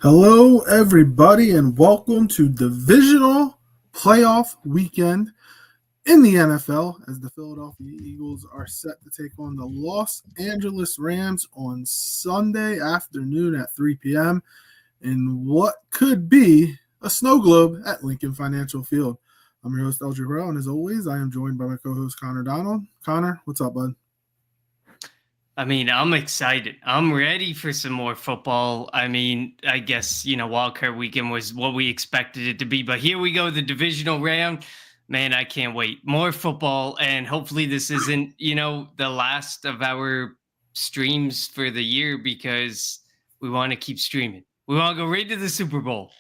Hello, everybody, and welcome to Divisional Playoff Weekend in the NFL as the Philadelphia Eagles are set to take on the Los Angeles Rams on Sunday afternoon at 3 p.m. in what could be a snow globe at Lincoln Financial Field. I'm your host, LJ Burrell, and as always, I am joined by my co-host, Connor Donald. Connor, what's up, bud? I'm excited. I'm ready for some more football. I guess, wildcard weekend was what we expected it to be, but here we go, the divisional round. Man, I can't wait. More football, and hopefully this isn't, the last of our streams for the year because we want to keep streaming. We want to go right to the Super Bowl.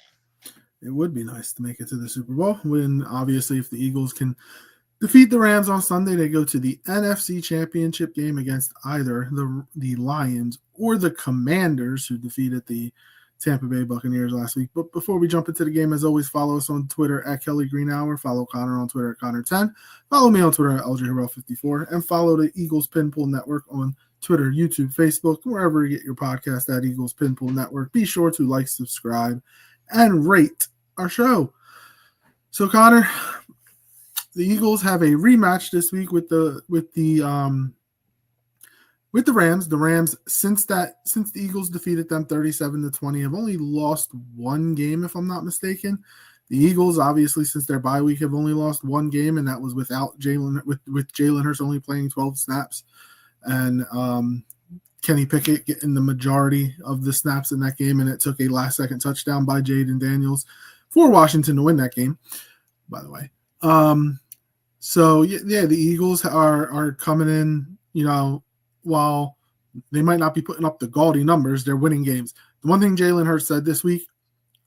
It would be nice to make it to the Super Bowl when, obviously, if the Eagles can defeat the Rams on Sunday, they go to the NFC Championship game against either the Lions or the Commanders, who defeated the Tampa Bay Buccaneers last week. But before we jump into the game, as always, follow us on Twitter at Kelly Greenhour. Follow Connor on Twitter at Connor10. Follow me on Twitter at LJHarrell54. And follow the Eagles Pinpool Network on Twitter, YouTube, Facebook, wherever you get your podcast at Eagles Pinpool Network. Be sure to like, subscribe, and rate our show. So, Connor, the Eagles have a rematch this week with the Rams. The Rams, since the Eagles defeated them 37-20, have only lost one game, if I'm not mistaken. The Eagles, obviously, since their bye week, have only lost one game, and that was without Jalen, with Jalen Hurts only playing 12 snaps, and Kenny Pickett getting the majority of the snaps in that game, and it took a last-second touchdown by Jaden Daniels for Washington to win that game, by the way. So the Eagles are coming in, while they might not be putting up the gaudy numbers, they're winning games. The one thing Jalen Hurts said this week,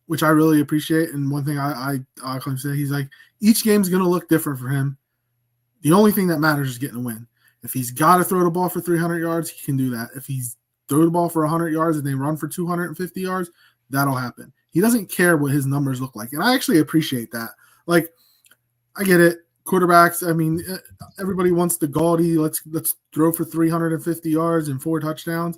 which I really appreciate, and one thing I claim to say, he's like, each game's going to look different for him. The only thing that matters is getting a win. If he's got to throw the ball for 300 yards, he can do that. If he's throw the ball for 100 yards and they run for 250 yards, that'll happen. He doesn't care what his numbers look like, and I actually appreciate that. Like, I get it. Quarterbacks, everybody wants the gaudy, let's throw for 350 yards and 4 touchdowns.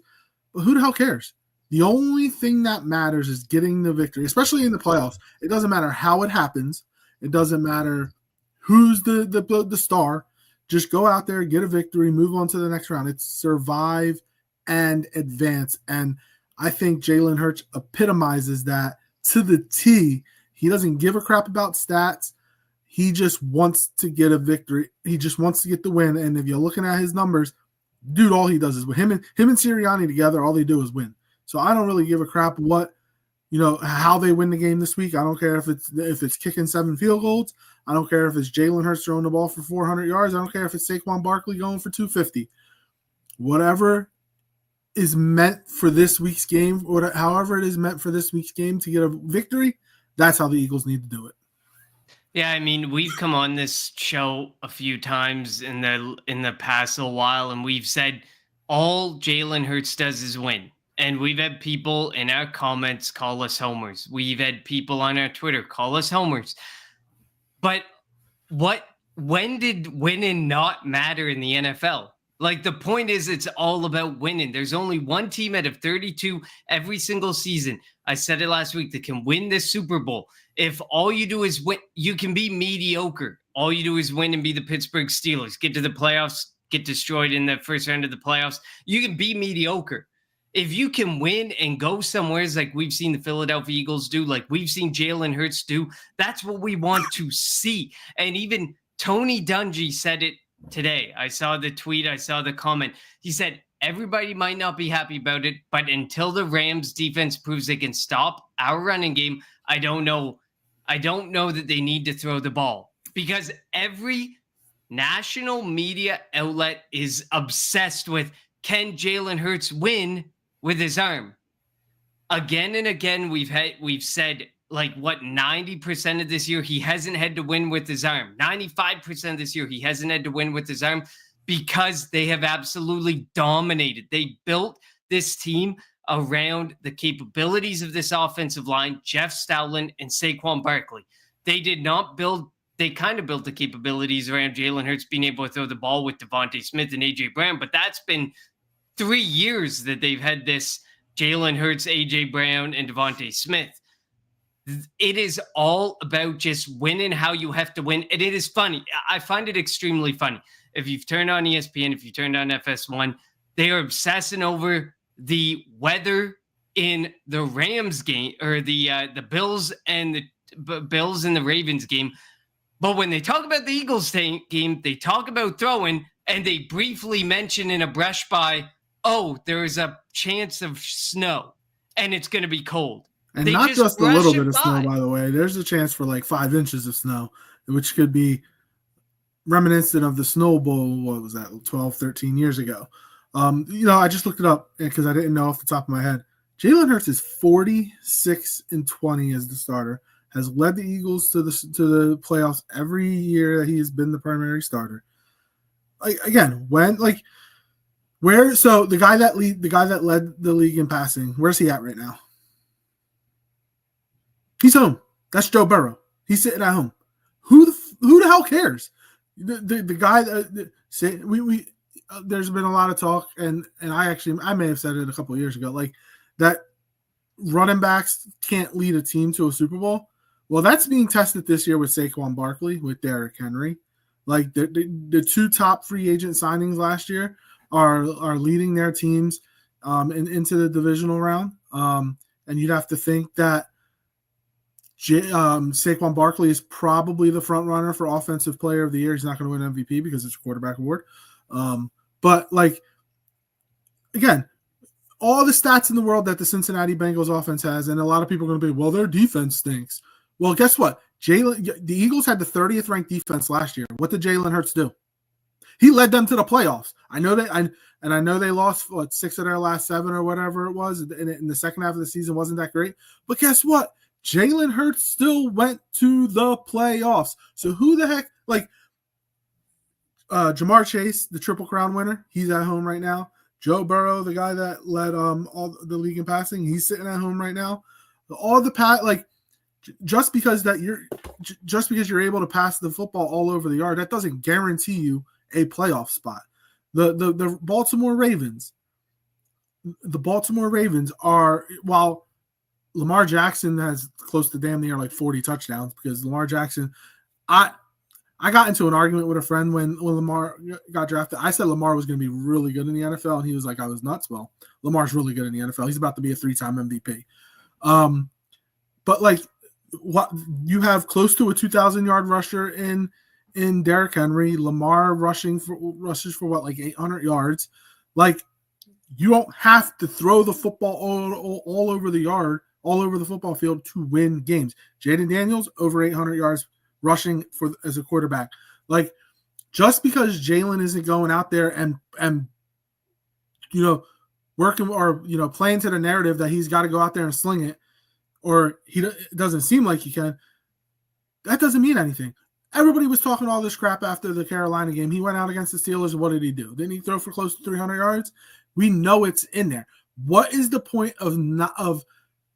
But who the hell cares? The only thing that matters is getting the victory, especially in the playoffs. It doesn't matter how it happens. It doesn't matter who's the star. Just go out there, get a victory, move on to the next round. It's survive and advance. And I think Jalen Hurts epitomizes that to the T. He doesn't give a crap about stats. He just wants to get a victory. He just wants to get the win. And if you're looking at his numbers, dude, all he does is win. Him and Sirianni together, all they do is win. So I don't really give a crap how they win the game this week. I don't care if it's kicking 7 field goals. I don't care if it's Jalen Hurts throwing the ball for 400 yards. I don't care if it's Saquon Barkley going for 250. Whatever is meant for this week's game, or however it is meant for this week's game to get a victory, that's how the Eagles need to do it. Yeah, we've come on this show a few times in the past little while, and we've said all Jalen Hurts does is win. And we've had people in our comments call us homers. We've had people on our Twitter call us homers. But when did winning not matter in the NFL? Like, the point is, it's all about winning. There's only one team out of 32 every single season. I said it last week, that can win this Super Bowl. If all you do is win, you can be mediocre. All you do is win and be the Pittsburgh Steelers, get to the playoffs, get destroyed in the first round of the playoffs. You can be mediocre. If you can win and go somewhere like we've seen the Philadelphia Eagles do, like we've seen Jalen Hurts do, that's what we want to see. And even Tony Dungy said it today. I saw the tweet, I saw the comment. He said, everybody might not be happy about it, but until the Rams defense proves they can stop our running game, I don't know that they need to throw the ball, because every national media outlet is obsessed with, can Jalen Hurts win with his arm? Again and again, we've said, 90% of this year, he hasn't had to win with his arm. 95% of this year, he hasn't had to win with his arm, because they have absolutely dominated. They built this team around the capabilities of this offensive line, Jeff Stoutland and Saquon Barkley. They kind of built the capabilities around Jalen Hurts being able to throw the ball with Devontae Smith and A.J. Brown, but that's been 3 years that they've had this Jalen Hurts, A.J. Brown, and Devontae Smith. It is all about just winning how you have to win. And it is funny. I find it extremely funny. If you've turned on ESPN, if you turned on FS1, they are obsessing over the weather in the Rams game, or the Bills and the Ravens game. But when they talk about the Eagles game, they talk about throwing, and they briefly mention in a brush by, oh, there is a chance of snow and it's going to be cold. And they not just a little bit of by. snow, by the way. There's a chance for like 5 inches of snow, which could be reminiscent of the Snow Bowl. What was that, 12, 13 years ago? I just looked it up because I didn't know off the top of my head. Jalen Hurts is 46-20 as the starter, has led the Eagles to the playoffs every year that he has been the primary starter. Like, again, the guy that led the league in passing, where's he at right now? He's home. That's Joe Burrow. He's sitting at home. Who the hell cares? The guy that there's been a lot of talk, and I may have said it a couple of years ago, like that running backs can't lead a team to a Super Bowl. Well, that's being tested this year with Saquon Barkley, with Derrick Henry. Like the 2 top free agent signings last year are leading their teams into the divisional round. And you'd have to think that Saquon Barkley is probably the front runner for Offensive Player of the Year. He's not going to win MVP because it's a quarterback award. But like, again, all the stats in the world that the Cincinnati Bengals offense has, and a lot of people are going to be, well, their defense stinks. Well, guess what? The Eagles had the 30th ranked defense last year. What did Jalen Hurts do? He led them to the playoffs. I know they lost 6 of their last 7 or whatever it was, in the second half of the season wasn't that great. But guess what? Jalen Hurts still went to the playoffs. So who the heck, like Jamar Chase, the Triple Crown winner, he's at home right now. Joe Burrow, the guy that led all the league in passing, he's sitting at home right now. All the just because you're able to pass the football all over the yard, that doesn't guarantee you a playoff spot. The Baltimore Ravens are, while Lamar Jackson has close to damn near like 40 touchdowns, because Lamar Jackson, I got into an argument with a friend when Lamar got drafted. I said Lamar was going to be really good in the NFL, and he was like, I was nuts. Well, Lamar's really good in the NFL. He's about to be a 3-time MVP. But like, what you have close to a 2,000-yard rusher in Derrick Henry. Lamar rushes for what, like 800 yards. Like, you don't have to throw the football all over the yard, all over the football field to win games. Jaden Daniels over 800 yards rushing as a quarterback. Like, just because Jalen isn't going out there and working or playing to the narrative that he's got to go out there and sling it, or it doesn't seem like he can, that doesn't mean anything. Everybody was talking all this crap after the Carolina game. He went out against the Steelers. What did he do? Didn't he throw for close to 300 yards? We know it's in there. What is the point of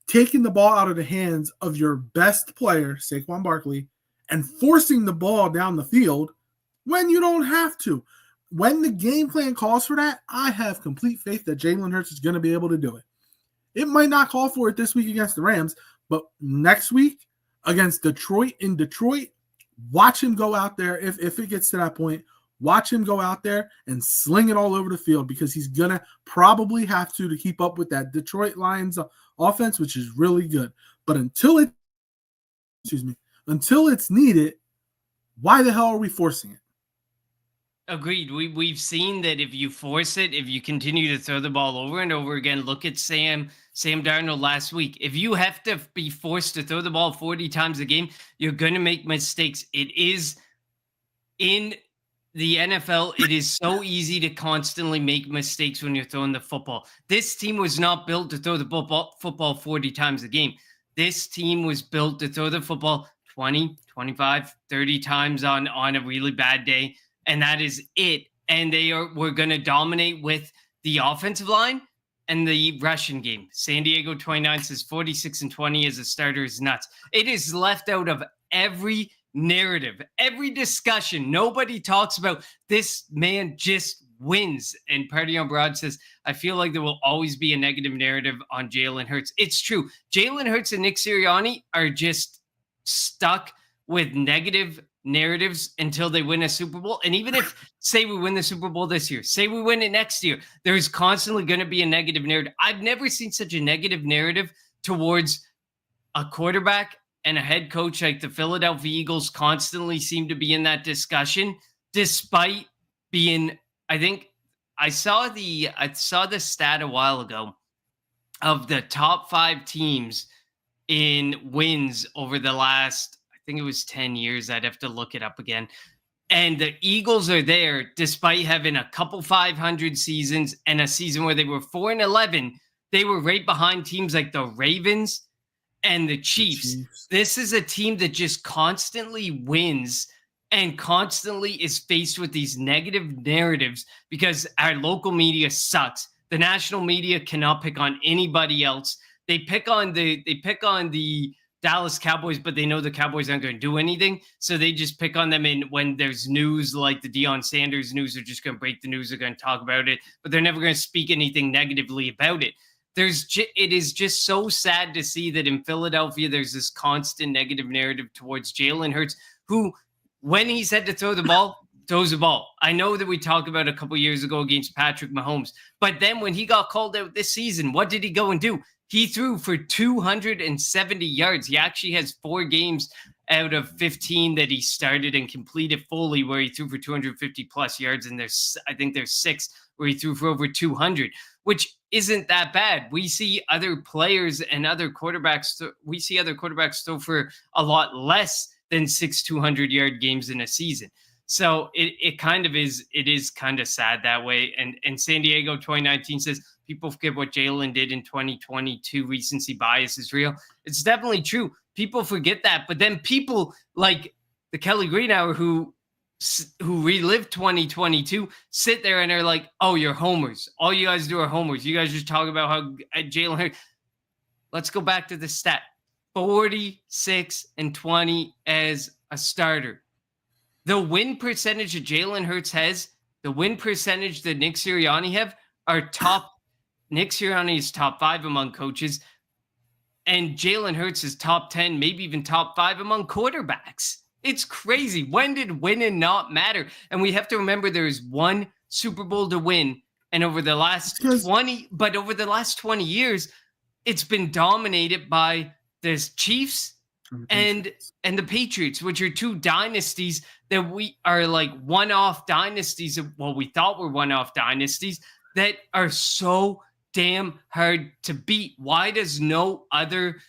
taking the ball out of the hands of your best player, Saquon Barkley, and forcing the ball down the field when you don't have to? When the game plan calls for that, I have complete faith that Jalen Hurts is going to be able to do it. It might not call for it this week against the Rams, but next week against Detroit in Detroit, watch him go out there. If it gets to that point, watch him go out there and sling it all over the field, because he's going to probably have to keep up with that Detroit Lions offense, which is really good. But until it's needed, why the hell are we forcing it? Agreed. We've seen that if you force it, if you continue to throw the ball over and over again, look at Sam Darnold last week. If you have to be forced to throw the ball 40 times a game, you're going to make mistakes. It is in the NFL, it is so easy to constantly make mistakes when you're throwing the football. This team was not built to throw the football 40 times a game. This team was built to throw the football 20, 25, 30 times on a really bad day. And that is it. And we're going to dominate with the offensive line and the rushing game. San Diego 29 says 46-20 as a starter is nuts. It is left out of every narrative, every discussion. Nobody talks about this man just wins. And Party on Broad says, I feel like there will always be a negative narrative on Jalen Hurts. It's true. Jalen Hurts and Nick Sirianni are just stuck with negative narratives until they win a Super Bowl. And even if, say, we win the Super Bowl this year, say we win it next year, there's constantly going to be a negative narrative. I've never seen such a negative narrative towards a quarterback and a head coach like the Philadelphia Eagles constantly seem to be in that discussion, despite being, I think I saw the stat a while ago of the top 5 teams in wins over the last, I think it was 10 years. I'd have to look it up again. And the Eagles are there despite having a couple 500 seasons and a season where they were 4-11. They were right behind teams like the Ravens and the Chiefs. This is a team that just constantly wins and constantly is faced with these negative narratives because our local media sucks. The national media cannot pick on anybody else. They pick on the Dallas Cowboys, but they know the Cowboys aren't going to do anything. So they just pick on them. And when there's news like the Deion Sanders news, they're just going to break the news. They're going to talk about it, but they're never going to speak anything negatively about it. It is just so sad to see that in Philadelphia, there's this constant negative narrative towards Jalen Hurts, who, when he's had to throw the ball, throws the ball. I know that we talked about a couple years ago against Patrick Mahomes, but then when he got called out this season, what did he go and do? He threw for 270 yards. He actually has 4 games out of 15 that he started and completed fully where he threw for 250 plus yards. And I think there's 6 where he threw for over 200, which isn't that bad. We see other players and other quarterbacks. We see other quarterbacks throw for a lot less than 6 200-yard games in a season. So it is kind of sad that way. And San Diego 2019 says, people forget what Jalen did in 2022. Recency bias is real. It's definitely true. People forget that. But then people like the Kelly Greenhour who relived 2022 sit there and are like, oh, you're homers. All you guys do are homers. You guys just talk about how Jalen Hurts. Let's go back to the stat. 46-20 as a starter. The win percentage that Jalen Hurts has, the win percentage that Nick Sirianni have are top. Nick Sirianni is top 5 among coaches, and Jalen Hurts is top 10, maybe even top 5 among quarterbacks. It's crazy. When did winning not matter? And we have to remember there is one Super Bowl to win, and over the last 20 years, it's been dominated by the Chiefs and the Patriots, which are 2 dynasties that we are like one-off dynasties. Well, we thought were one-off dynasties that are so damn hard to beat. Why is no other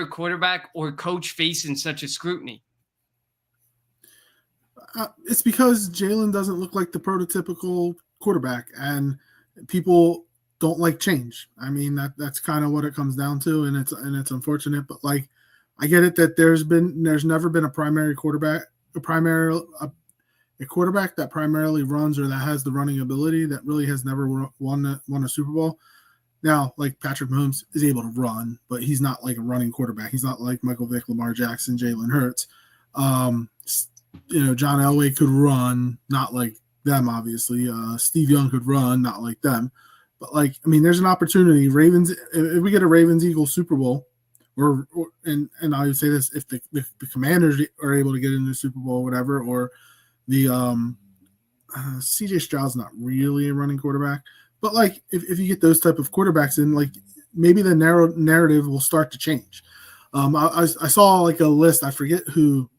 quarterback or coach facing such a scrutiny? It's because Jalen doesn't look like the prototypical quarterback, and people don't like change. I mean, that's kind of what it comes down to, and it's unfortunate. But like, I get it that there's never been a primary quarterback, a quarterback that primarily runs or that has the running ability that really has never won a Super Bowl. Now, like Patrick Mahomes is able to run, but he's not like a running quarterback. He's not like Michael Vick, Lamar Jackson, Jalen Hurts. John Elway could run, not like them, obviously. Steve Young could run, not like them. But like, I mean, there's an opportunity. Ravens, if we get a Ravens-Eagles Super Bowl, and I would say this, if the Commanders are able to get into the Super Bowl or whatever, or the CJ Stroud's not really a running quarterback, but like if you get those type of quarterbacks in, like maybe the narrative will start to change. I saw like a list. I forget who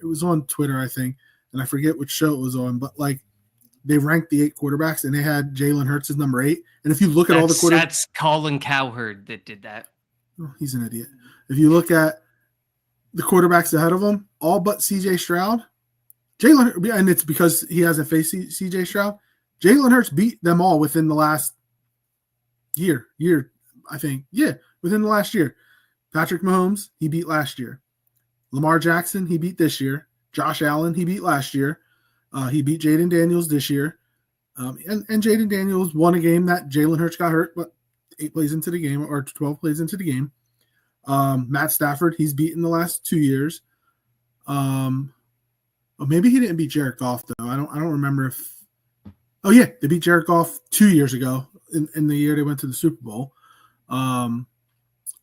it was on Twitter, I think, and I forget which show it was on, but like they ranked the 8 quarterbacks and they had Jalen Hurts as number 8. And if you look at all the quarterbacks, that's Colin Cowherd that did that. Oh, he's an idiot. If you look at the quarterbacks ahead of him, all but CJ Stroud, and it's because he hasn't faced CJ Stroud. Jalen Hurts beat them all within the last year, I think. Yeah, within the last year. Patrick Mahomes, he beat last year. Lamar Jackson, he beat this year. Josh Allen, he beat last year. He beat Jaden Daniels this year. And Jaden Daniels won a game that Jalen Hurts got hurt, but 8 plays into the game or 12 plays into the game. Matt Stafford, he's beaten the last 2 years. Maybe he didn't beat Jared Goff though. I don't remember if Oh yeah, they beat Jared Goff 2 years ago in the year they went to the Super Bowl. And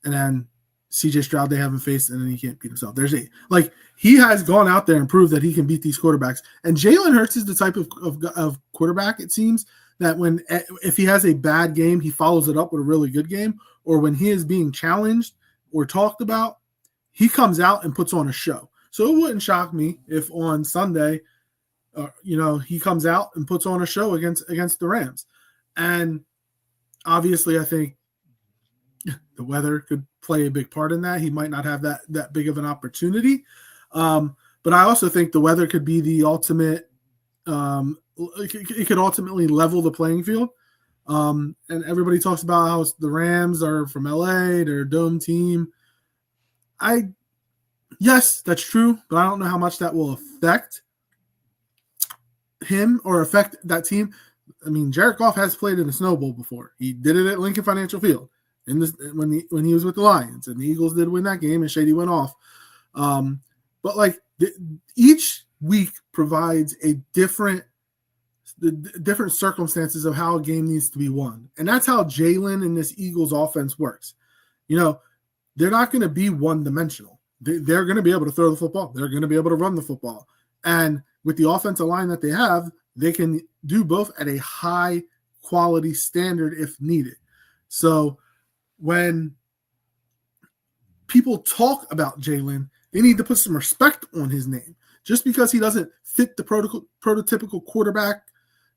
then CJ Stroud they haven't faced, and then he can't beat himself. There's he has gone out there and proved that he can beat these quarterbacks. And Jalen Hurts is the type of quarterback, it seems, that if he has a bad game, he follows it up with a really good game, or when he is being challenged or talked about, he comes out and puts on a show. So it wouldn't shock me if on Sunday, he comes out and puts on a show against the Rams. And obviously, I think the weather could play a big part in that. He might not have that big of an opportunity. But I also think the weather could be the ultimate it could ultimately level the playing field. And everybody talks about how the Rams are from LA, they're a dome team. Yes, that's true, but I don't know how much that will affect him or affect that team. I mean, Jared Goff has played in a Snow Bowl before. He did it at Lincoln Financial Field when he was with the Lions, and the Eagles did win that game, and Shady went off. But each week provides the different circumstances of how a game needs to be won, and that's how Jalen and this Eagles offense works. They're not going to be one-dimensional. They're going to be able to throw the football. They're going to be able to run the football, and with the offensive line that they have, they can do both at a high quality standard if needed. So when people talk about Jalen, they need to put some respect on his name. Just because he doesn't fit the prototypical quarterback,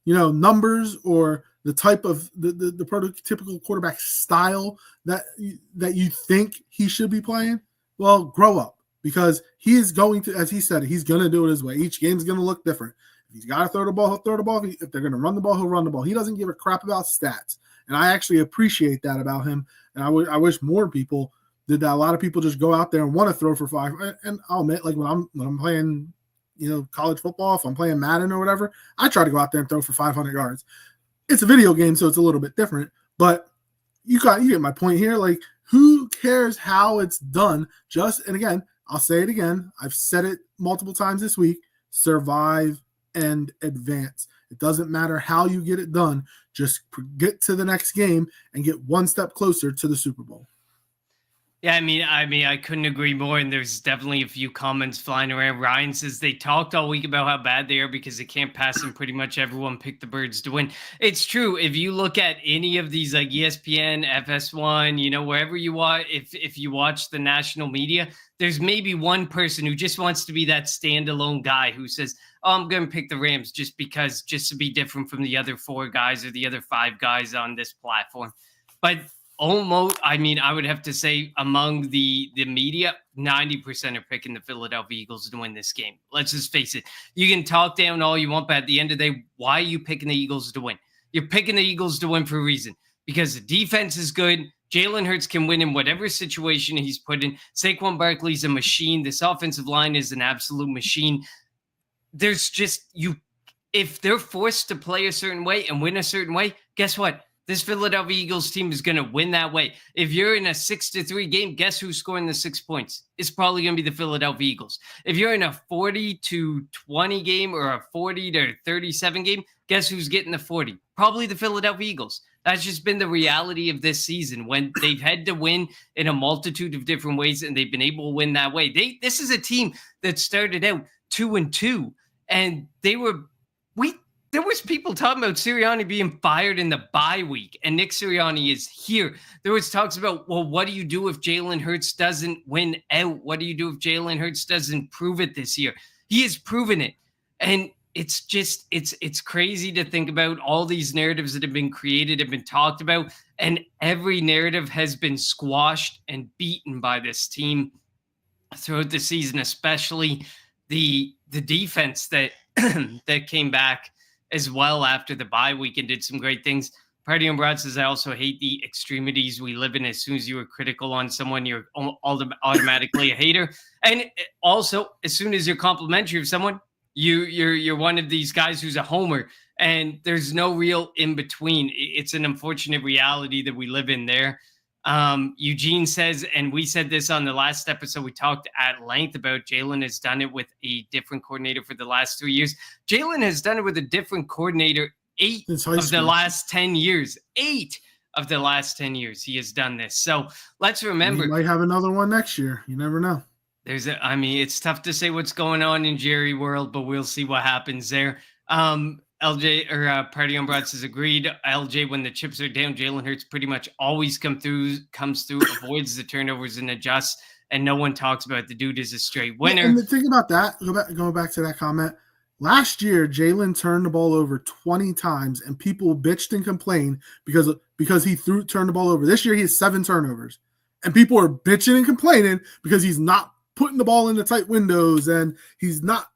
numbers or the type of the prototypical quarterback style that you think he should be playing, well, grow up, because he is going to, as he said, he's going to do it his way. Each game's going to look different. If he's got to throw the ball, he'll throw the ball. If they're going to run the ball, he'll run the ball. He doesn't give a crap about stats. And I actually appreciate that about him. And I wish more people did that. A lot of people just go out there and want to throw for 5. And I'll admit, when I'm playing, college football, if I'm playing Madden or whatever, I try to go out there and throw for 500 yards. It's a video game, so it's a little bit different. But you get my point here. Who cares how it's done? And again, I'll say it again. I've said it multiple times this week. Survive and advance. It doesn't matter how you get it done. Just get to the next game and get one step closer to the Super Bowl. Yeah, I mean, I couldn't agree more. And there's definitely a few comments flying around. Ryan says they talked all week about how bad they are because they can't pass, and pretty much everyone picked the Birds to win. It's true. If you look at any of these, like ESPN, FS1, wherever you are, if you watch the national media, there's maybe one person who just wants to be that standalone guy who says, "Oh, I'm going to pick the Rams just to be different from the other 4 guys or the other 5 guys on this platform." But almost, I would have to say among the media, 90% are picking the Philadelphia Eagles to win this game. Let's just face it. You can talk down all you want, but at the end of the day, why are you picking the Eagles to win? You're picking the Eagles to win for a reason, because the defense is good. Jalen Hurts can win in whatever situation he's put in. Saquon Barkley's a machine. This offensive line is an absolute machine. There's just, if they're forced to play a certain way and win a certain way, guess what? This Philadelphia Eagles team is going to win that way. If you're in a 6-3 game, guess who's scoring the 6 points? It's probably going to be the Philadelphia Eagles. If you're in a 40-20 game or a 40-37 game, guess who's getting the 40? Probably the Philadelphia Eagles. That's just been the reality of this season, when they've had to win in a multitude of different ways, and they've been able to win that way. This is a team that started out 2-2, and there was people talking about Sirianni being fired in the bye week, and Nick Sirianni is here. There was talks about, well, what do you do if Jalen Hurts doesn't win out? What do you do if Jalen Hurts doesn't prove it this year? He has proven it. And it's just, it's crazy to think about all these narratives that have been created, have been talked about, and every narrative has been squashed and beaten by this team throughout the season, especially the defense that that came back as well after the bye week and did some great things. Party on Broad says, I also hate the extremities we live in. As soon as you are critical on someone, you're automatically a hater. And also, as soon as you're complimentary of someone, you're one of these guys who's a homer. And there's no real in between. It's an unfortunate reality that we live in there. Eugene says, and we said this on the last episode, we talked at length about Jalen has done it with a different coordinator for the last 3 years. Jalen has done it with a different coordinator 8 Since high of the school. last 10 years. 8 of the last 10 years he has done this. So let's remember. He might have another one next year. You never know. It's tough to say what's going on in Jerry world, but we'll see what happens there. LJ or Party on Broad says agreed. LJ, when the chips are down, Jalen Hurts pretty much always comes through, avoids the turnovers and adjusts, and no one talks about it. The dude is a straight winner. Yeah, and the thing about that, going back to that comment, last year Jalen turned the ball over 20 times, and people bitched and complained because he turned the ball over. This year he has 7 turnovers, and people are bitching and complaining because he's not putting the ball in the tight windows and he's not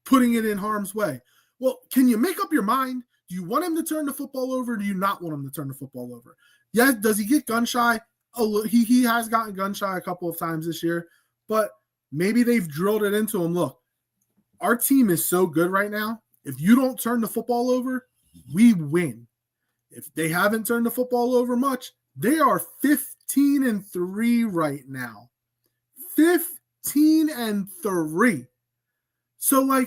putting it in harm's way. Well, can you make up your mind? Do you want him to turn the football over? Or do you not want him to turn the football over? Yeah, does he get gun shy? He has gotten gun shy a couple of times this year, but maybe they've drilled it into him. Look, our team is so good right now. If you don't turn the football over, we win. If they haven't turned the football over much, they are 15-3 right now. 15-3. So,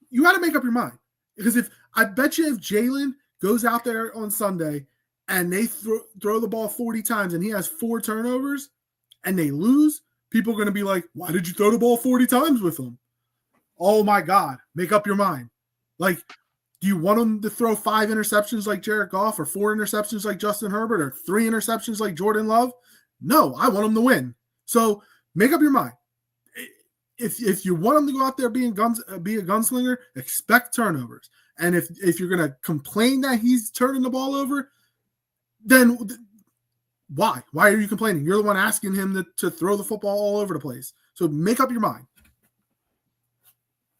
you got to make up your mind. Because I bet you if Jalen goes out there on Sunday and they throw the ball 40 times and he has 4 turnovers and they lose, people are going to be like, why did you throw the ball 40 times with him? Oh, my God. Make up your mind. Do you want him to throw 5 interceptions like Jared Goff or 4 interceptions like Justin Herbert or 3 interceptions like Jordan Love? No, I want him to win. So make up your mind. If you want him to go out there be a gunslinger, expect turnovers. And if you're going to complain that he's turning the ball over, then why? Why are you complaining? You're the one asking him to throw the football all over the place. So make up your mind.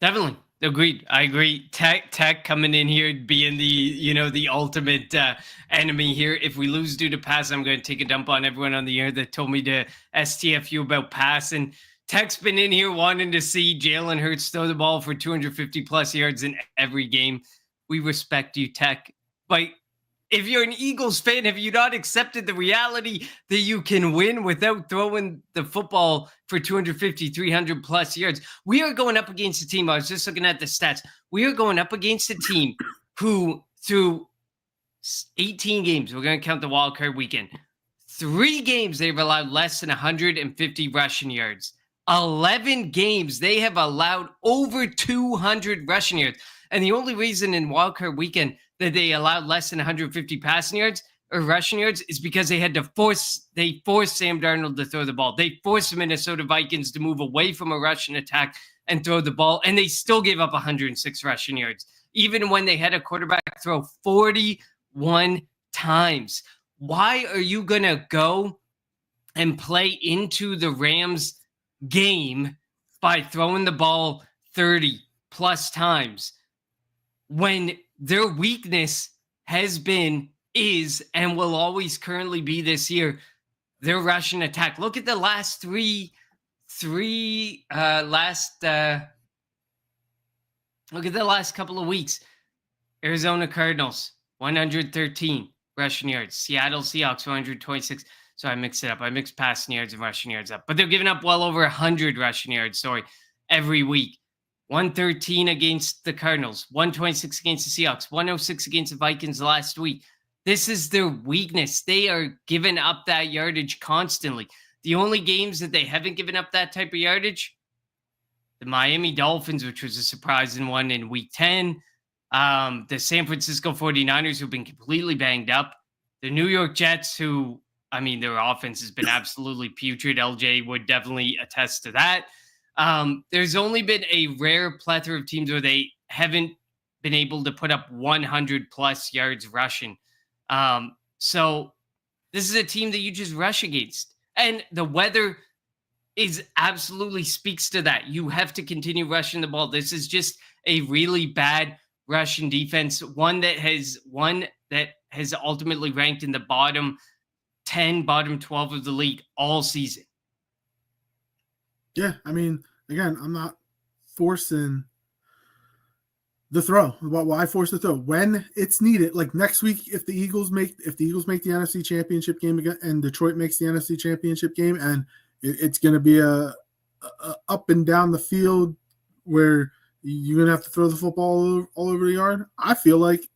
Definitely. Agreed. I agree. Tech coming in here being the ultimate enemy here. If we lose due to pass, I'm going to take a dump on everyone on the air that told me to STFU about passing. Tech's been in here wanting to see Jalen Hurts throw the ball for 250 plus yards in every game. We respect you, Tech. But if you're an Eagles fan, have you not accepted the reality that you can win without throwing the football for 250, 300 plus yards? We are going up against a team. I was just looking at the stats. We are going up against a team who, through 18 games, we're going to count the wild card weekend, 3 games they've allowed less than 150 rushing yards. 11 games they have allowed over 200 rushing yards. And the only reason in wildcard weekend that they allowed less than 150 passing yards or rushing yards is because they forced Sam Darnold to throw the ball. They forced the Minnesota Vikings to move away from a rushing attack and throw the ball. And they still gave up 106 rushing yards, even when they had a quarterback throw 41 times. Why are you going to go and play into the Rams game by throwing the ball 30 plus times when their weakness is and will always currently be this year their rushing attack? Look at the last look at the last couple of weeks. Arizona Cardinals 113 rushing yards, Seattle Seahawks 126. So I mixed it up. I mixed passing yards and rushing yards up. But they're giving up well over 100 rushing yards, every week. 113 against the Cardinals, 126 against the Seahawks, 106 against the Vikings last week. This is their weakness. They are giving up that yardage constantly. The only games that they haven't given up that type of yardage, the Miami Dolphins, which was a surprising one in week 10, the San Francisco 49ers, who've been completely banged up, the New York Jets, who, their offense has been absolutely putrid. LJ would definitely attest to that. There's only been a rare plethora of teams where they haven't been able to put up 100 plus yards rushing. So this is a team that you just rush against. And the weather absolutely speaks to that. You have to continue rushing the ball. This is just a really bad Russian defense, one that has ultimately ranked in the bottom 10, bottom 12 of the league all season. Yeah, again, I'm not forcing the throw. Why force the throw when it's needed? Like next week, if the Eagles make the NFC Championship game again, and Detroit makes the NFC Championship game, and it's going to be a up and down the field where you're going to have to throw the football all over the yard, I feel like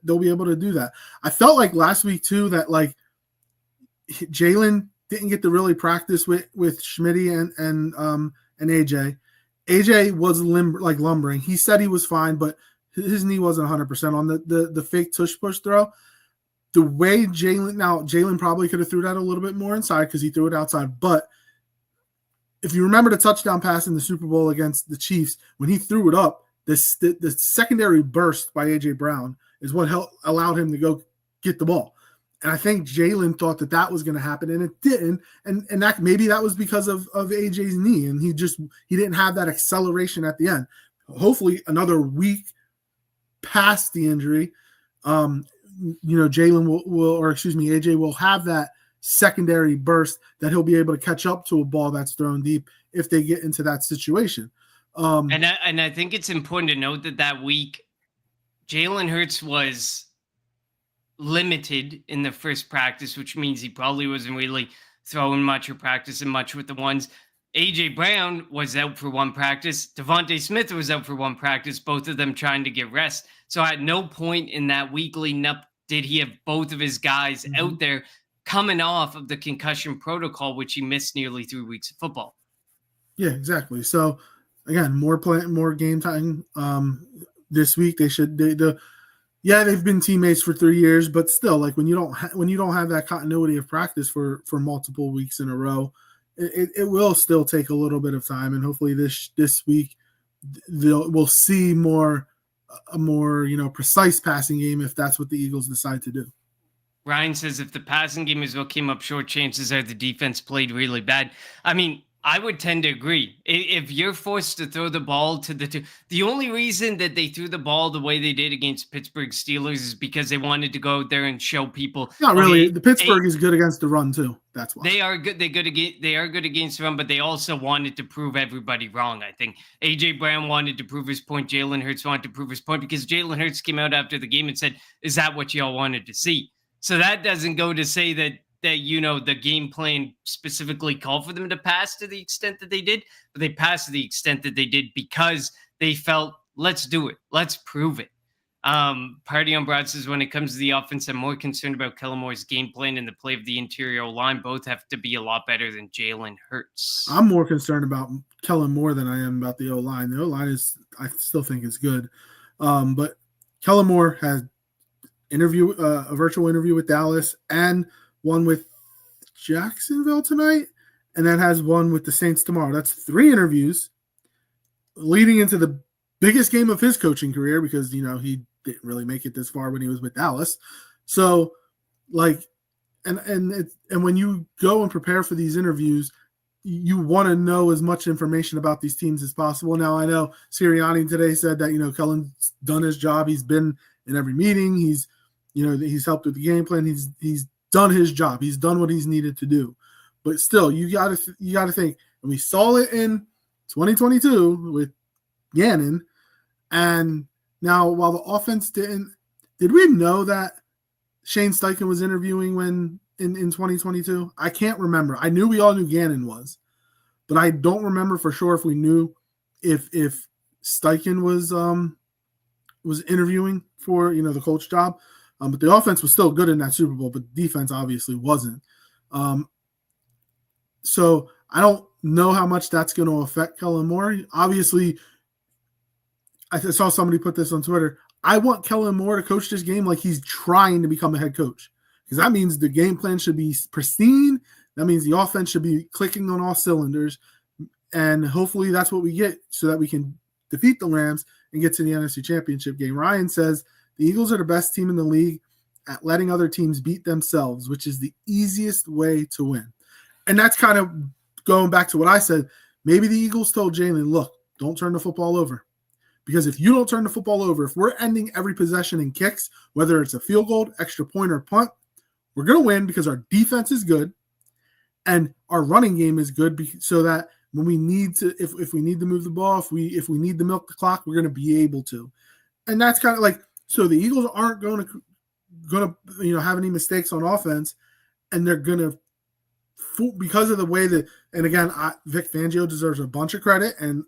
they'll be able to do that. I felt like last week too that like Jalen didn't get to really practice with Schmitty and AJ. AJ was lumbering. He said he was fine, but his knee wasn't 100% on the fake tush push throw. The way Jalen probably could have threw that a little bit more inside because he threw it outside. But if you remember the touchdown pass in the Super Bowl against the Chiefs, when he threw it up, the secondary burst by A.J. Brown is what allowed him to go get the ball. And I think Jalen thought that was going to happen, and it didn't. And that maybe that was because of AJ's knee, and he didn't have that acceleration at the end. Hopefully, another week past the injury, Jalen AJ will have that secondary burst that he'll be able to catch up to a ball that's thrown deep if they get into that situation. And I think it's important to note that week, Jalen Hurts was limited in the first practice, which means he probably wasn't really throwing much or practicing much with the ones. AJ Brown was out for one practice. Devontae Smith was out for one practice, both of them trying to get rest. So at no point in that week leading up did he have both of his guys out there coming off of the concussion protocol, which he missed nearly 3 weeks of football. Yeah, exactly. So again, more game time this week. They've been teammates for 3 years, but still, like when you don't have that continuity of practice for multiple weeks in a row, it will still take a little bit of time. And hopefully this week we'll see a more precise passing game if that's what the Eagles decide to do. Ryan says if the passing game is what came up short, chances are the defense played really bad. I mean, I would tend to agree. If you're forced to throw the ball to the only reason that they threw the ball the way they did against Pittsburgh Steelers is because they wanted to go out there and show people. Not really. The Pittsburgh is good against the run too. That's why they are good. They are good against the run, but they also wanted to prove everybody wrong. I think AJ Brown wanted to prove his point. Jalen Hurts wanted to prove his point because Jalen Hurts came out after the game and said, "Is that what y'all wanted to see?" So that doesn't go to say that the game plan specifically called for them to pass to the extent that they did, but they passed to the extent that they did because they felt, let's do it. Let's prove it. Party on Broad says, when it comes to the offense, I'm more concerned about Kellen Moore's game plan and the play of the interior line. Both have to be a lot better than Jalen Hurts. I'm more concerned about Kellen Moore than I am about the O-line. The O-line I still think is good. But Kellen Moore has a virtual interview with Dallas and one with Jacksonville tonight, and then has one with the Saints tomorrow. That's 3 interviews leading into the biggest game of his coaching career because, he didn't really make it this far when he was with Dallas. So, and when you go and prepare for these interviews, you want to know as much information about these teams as possible. Now, I know Sirianni today said that, Kellen's done his job. He's been in every meeting. He's helped with the game plan. He's done his job. He's done what he's needed to do. But still, you got to think. And we saw it in 2022 with Gannon. And now, while the offense did we know that Shane Steichen was interviewing in 2022? I can't remember. I knew we all knew Gannon was, but I don't remember for sure if we knew if Steichen was interviewing for the coach job. But the offense was still good in that Super Bowl, but defense obviously wasn't. So I don't know how much that's going to affect Kellen Moore. Obviously, I saw somebody put this on Twitter. I want Kellen Moore to coach this game like he's trying to become a head coach, because that means the game plan should be pristine. That means the offense should be clicking on all cylinders, and hopefully that's what we get so that we can defeat the Rams and get to the NFC Championship game. Ryan says, the Eagles are the best team in the league at letting other teams beat themselves, which is the easiest way to win. And that's kind of going back to what I said. Maybe the Eagles told Jalen, look, don't turn the football over. Because if you don't turn the football over, if we're ending every possession in kicks, whether it's a field goal, extra point, or punt, we're going to win because our defense is good and our running game is good, so that when we need to, if we need to move the ball, if we need to milk the clock, we're going to be able to. And that's kind of like, so the Eagles aren't going to have any mistakes on offense, and they're going to, because of the way that, and again, Vic Fangio deserves a bunch of credit. And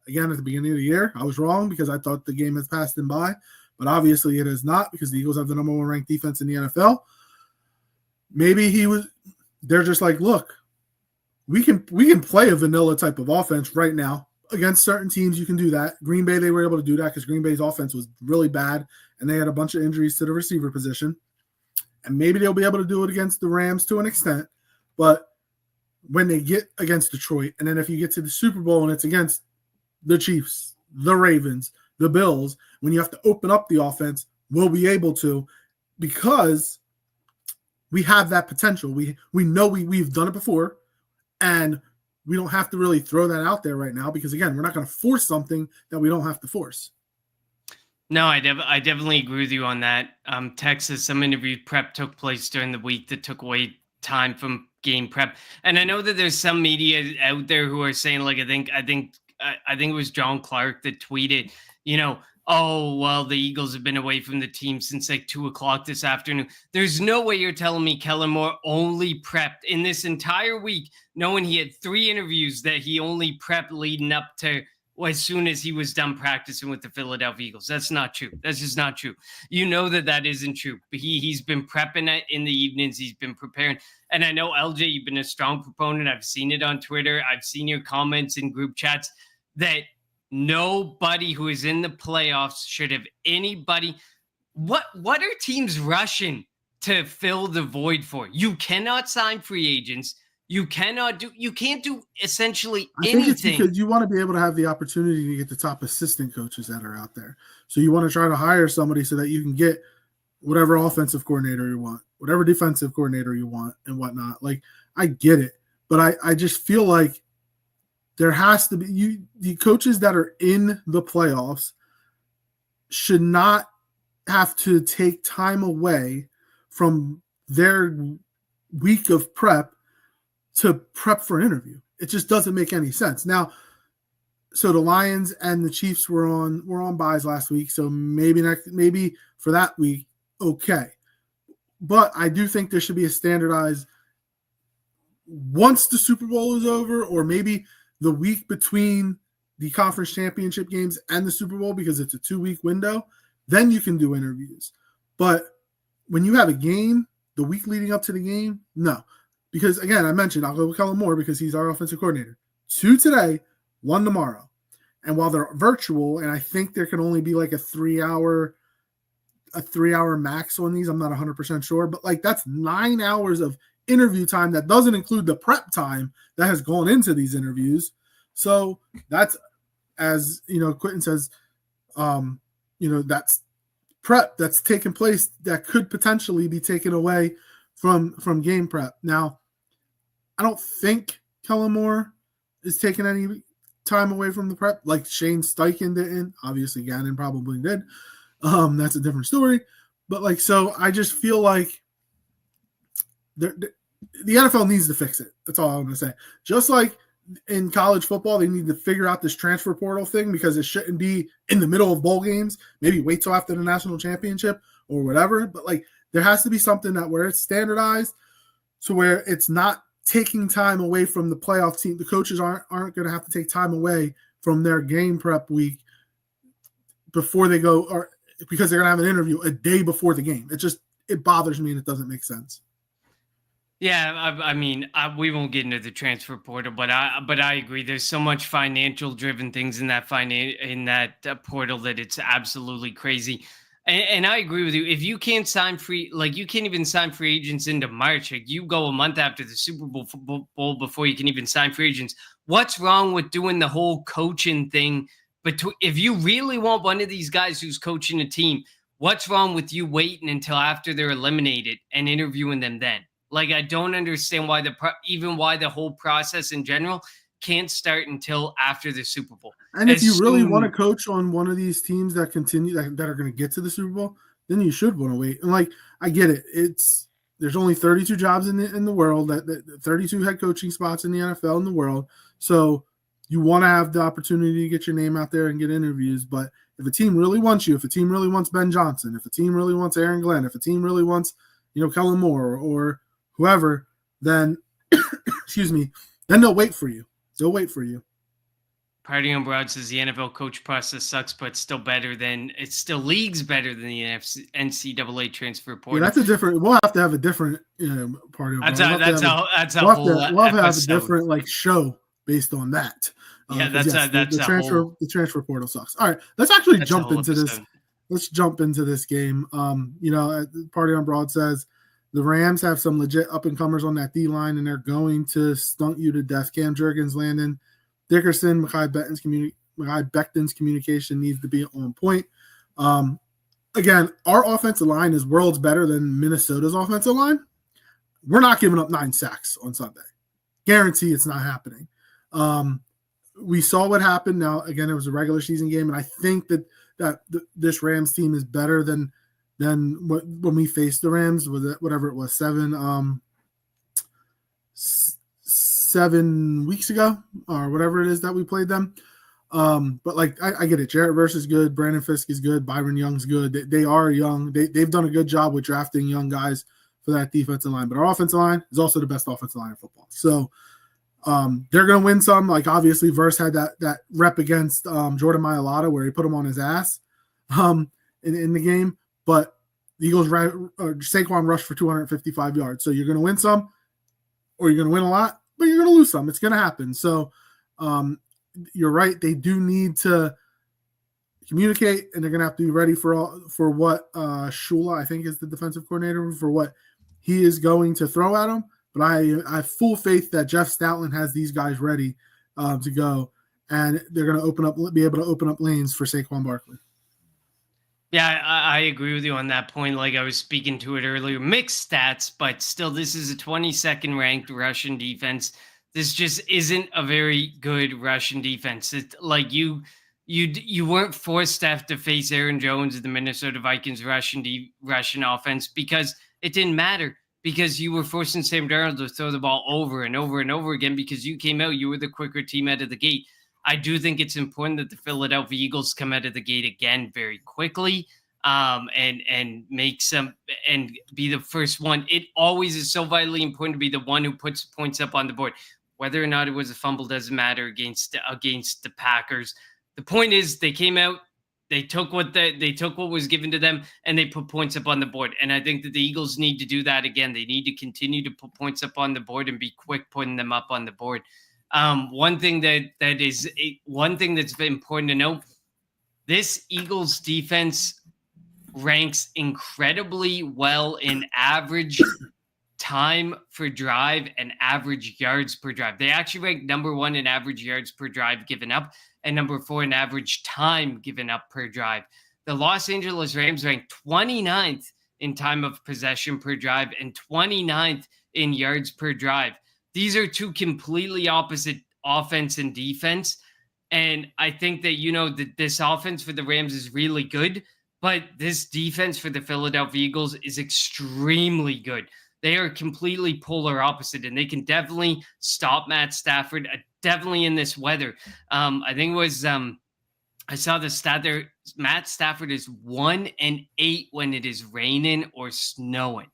again, at the beginning of the year, I was wrong because I thought the game has passed him by. but obviously it is not because the Eagles have the number 1 ranked defense in the NFL. Maybe they're just like, look, we can play a vanilla type of offense right now against certain teams. You can do that. Green Bay, they were able to do that because Green Bay's offense was really bad and they had a bunch of injuries to the receiver position. And maybe they'll be able to do it against the Rams to an extent. But when they get against Detroit, and then if you get to the Super Bowl and it's against the Chiefs, the Ravens, the Bills, when you have to open up the offense, we'll be able to, because we have that potential. We know we've done it before, and we don't have to really throw that out there right now because, again, we're not going to force something that we don't have to force. No, I definitely agree with you on that. Texas, some interview prep took place during the week that took away time from game prep, and I know that there's some media out there who are saying, like, I think it was John Clark that tweeted, oh, well, the Eagles have been away from the team since like 2:00 this afternoon. There's no way you're telling me Kellen Moore only prepped in this entire week, knowing he had 3 interviews that he only prepped leading up to as soon as he was done practicing with the Philadelphia Eagles. That's not true. That's just not true. You know that isn't true. But he's been prepping it in the evenings. He's been preparing. And I know, LJ, you've been a strong proponent. I've seen it on Twitter. I've seen your comments in group chats that nobody who is in the playoffs should have anybody. What are teams rushing to fill the void for? You cannot sign free agents. You can't do essentially anything. I think it's because you want to be able to have the opportunity to get the top assistant coaches that are out there. So you want to try to hire somebody so that you can get whatever offensive coordinator you want, whatever defensive coordinator you want, and whatnot. Like, I get it, but I just feel like there has to be the coaches that are in the playoffs should not have to take time away from their week of prep to prep for an interview. It just doesn't make any sense. Now, so the Lions and the Chiefs were on buys last week, so maybe for that week, okay. But I do think there should be a standardized once the Super Bowl is over, or maybe the week between the conference championship games and the Super Bowl, because it's a 2-week window, then you can do interviews. But when you have a game, the week leading up to the game, no. Because, again, I mentioned I'll go with Kellen Moore because he's our offensive coordinator. 2 today, 1 tomorrow. And while they're virtual, and I think there can only be like a 3-hour max on these, I'm not 100% sure, but like that's 9 hours of interview time that doesn't include the prep time that has gone into these interviews. So that's, as Quentin says, that's prep that's taken place that could potentially be taken away from game prep. Now, I don't think Kellen Moore is taking any time away from the prep like Shane Steichen didn't. Obviously, Gannon probably did. That's a different story. But so I just feel like the NFL needs to fix it. That's all I'm going to say. Just like in college football, they need to figure out this transfer portal thing because it shouldn't be in the middle of bowl games. Maybe wait till after the national championship or whatever. But there has to be something where it's standardized to where it's not taking time away from the playoff team. The coaches aren't going to have to take time away from their game prep week before they go, or because they're going to have an interview a day before the game. It bothers me and it doesn't make sense. Yeah, I mean, we won't get into the transfer portal, but I agree. There's so much financial driven things in that portal that it's absolutely crazy. And I agree with you. If you can't sign you can't even sign free agents into March. You go a month after the Super Bowl before you can even sign free agents. What's wrong with doing the whole coaching thing? But if you really want one of these guys who's coaching a team, what's wrong with you waiting until after they're eliminated and interviewing them then? I don't understand why the whole process in general can't start until after the Super Bowl. And if you really want to coach on one of these teams that continue that are going to get to the Super Bowl, then you should want to wait. And I get it. There's only 32 jobs in the world, that 32 head coaching spots in the NFL in the world. So you want to have the opportunity to get your name out there and get interviews. But if a team really wants you, if a team really wants Ben Johnson, if a team really wants Aaron Glenn, if a team really wants, Kellen Moore or whoever, then excuse me, then they'll wait for you. They'll wait for you. Party on Broad says the NFL coach process sucks, but it's still leagues better than the NCAA transfer portal. Yeah, that's a different. We'll have to have a different party. That's a we'll whole have to have a episode. different like show based on that. Yeah, the transfer portal sucks. All right, let's actually jump into this. Let's jump into this game. Party on Broad says the Rams have some legit up and comers on that D line, and they're going to stunt you to death. Cam Jurgens, Landon Dickerson, Mekhi Becton's communication needs to be on point. Again, our offensive line is worlds better than Minnesota's offensive line. We're not giving up 9 sacks on Sunday. Guarantee it's not happening. We saw what happened. Now, again, it was a regular season game, and I think that this Rams team is better than when we faced the Rams. Was it whatever it was 7 weeks ago or whatever it is that we played them. But like I get it. Jarrett Verse is good. Brandon Fisk is good. Byron Young's good. They are young. They've done a good job with drafting young guys for that defensive line. But our offensive line is also the best offensive line in football. So they're going to win some. Like obviously, Verse had that rep against Jordan Mailata where he put him on his ass in the game. But the Eagles Saquon rushed for 255 yards. So you're going to win some, or you're going to win a lot, but you're going to lose some. It's going to happen. So you're right. They do need to communicate, and they're going to have to be ready for what Shula, I think, is the defensive coordinator, for what he is going to throw at them. But I have full faith that Jeff Stoutland has these guys ready to go, and they're going to be able to open up lanes for Saquon Barkley. Yeah, I agree with you on that point. Like I was speaking to it earlier, mixed stats, but still, this is a 22nd ranked Russian defense. This just isn't a very good Russian defense. It's like you weren't forced to have to face Aaron Jones of the Minnesota Vikings Russian offense because it didn't matter, because you were forcing Sam Darnold to throw the ball over and over and over again because you came out, you were the quicker team out of the gate. I do think it's important that the Philadelphia Eagles come out of the gate again very quickly and make some and be the first one. It always is so vitally important to be the one who puts points up on the board. Whether or not it was a fumble doesn't matter against the Packers. The point is they came out, they took what was given to them, and they put points up on the board. And I think that the Eagles need to do that again. They need to continue to put points up on the board and be quick putting them up on the board. One thing that's important to note: this Eagles defense ranks incredibly well in average time for drive and average yards per drive. They actually rank number 1 in average yards per drive given up and number 4 in average time given up per drive. The Los Angeles Rams rank 29th in time of possession per drive and 29th in yards per drive. These are two completely opposite offense and defense. And I think that, that this offense for the Rams is really good, but this defense for the Philadelphia Eagles is extremely good. They are completely polar opposite, and they can definitely stop Matt Stafford, definitely in this weather. I think it was, I saw the stat there, Matt Stafford is 1-8 when it is raining or snowing.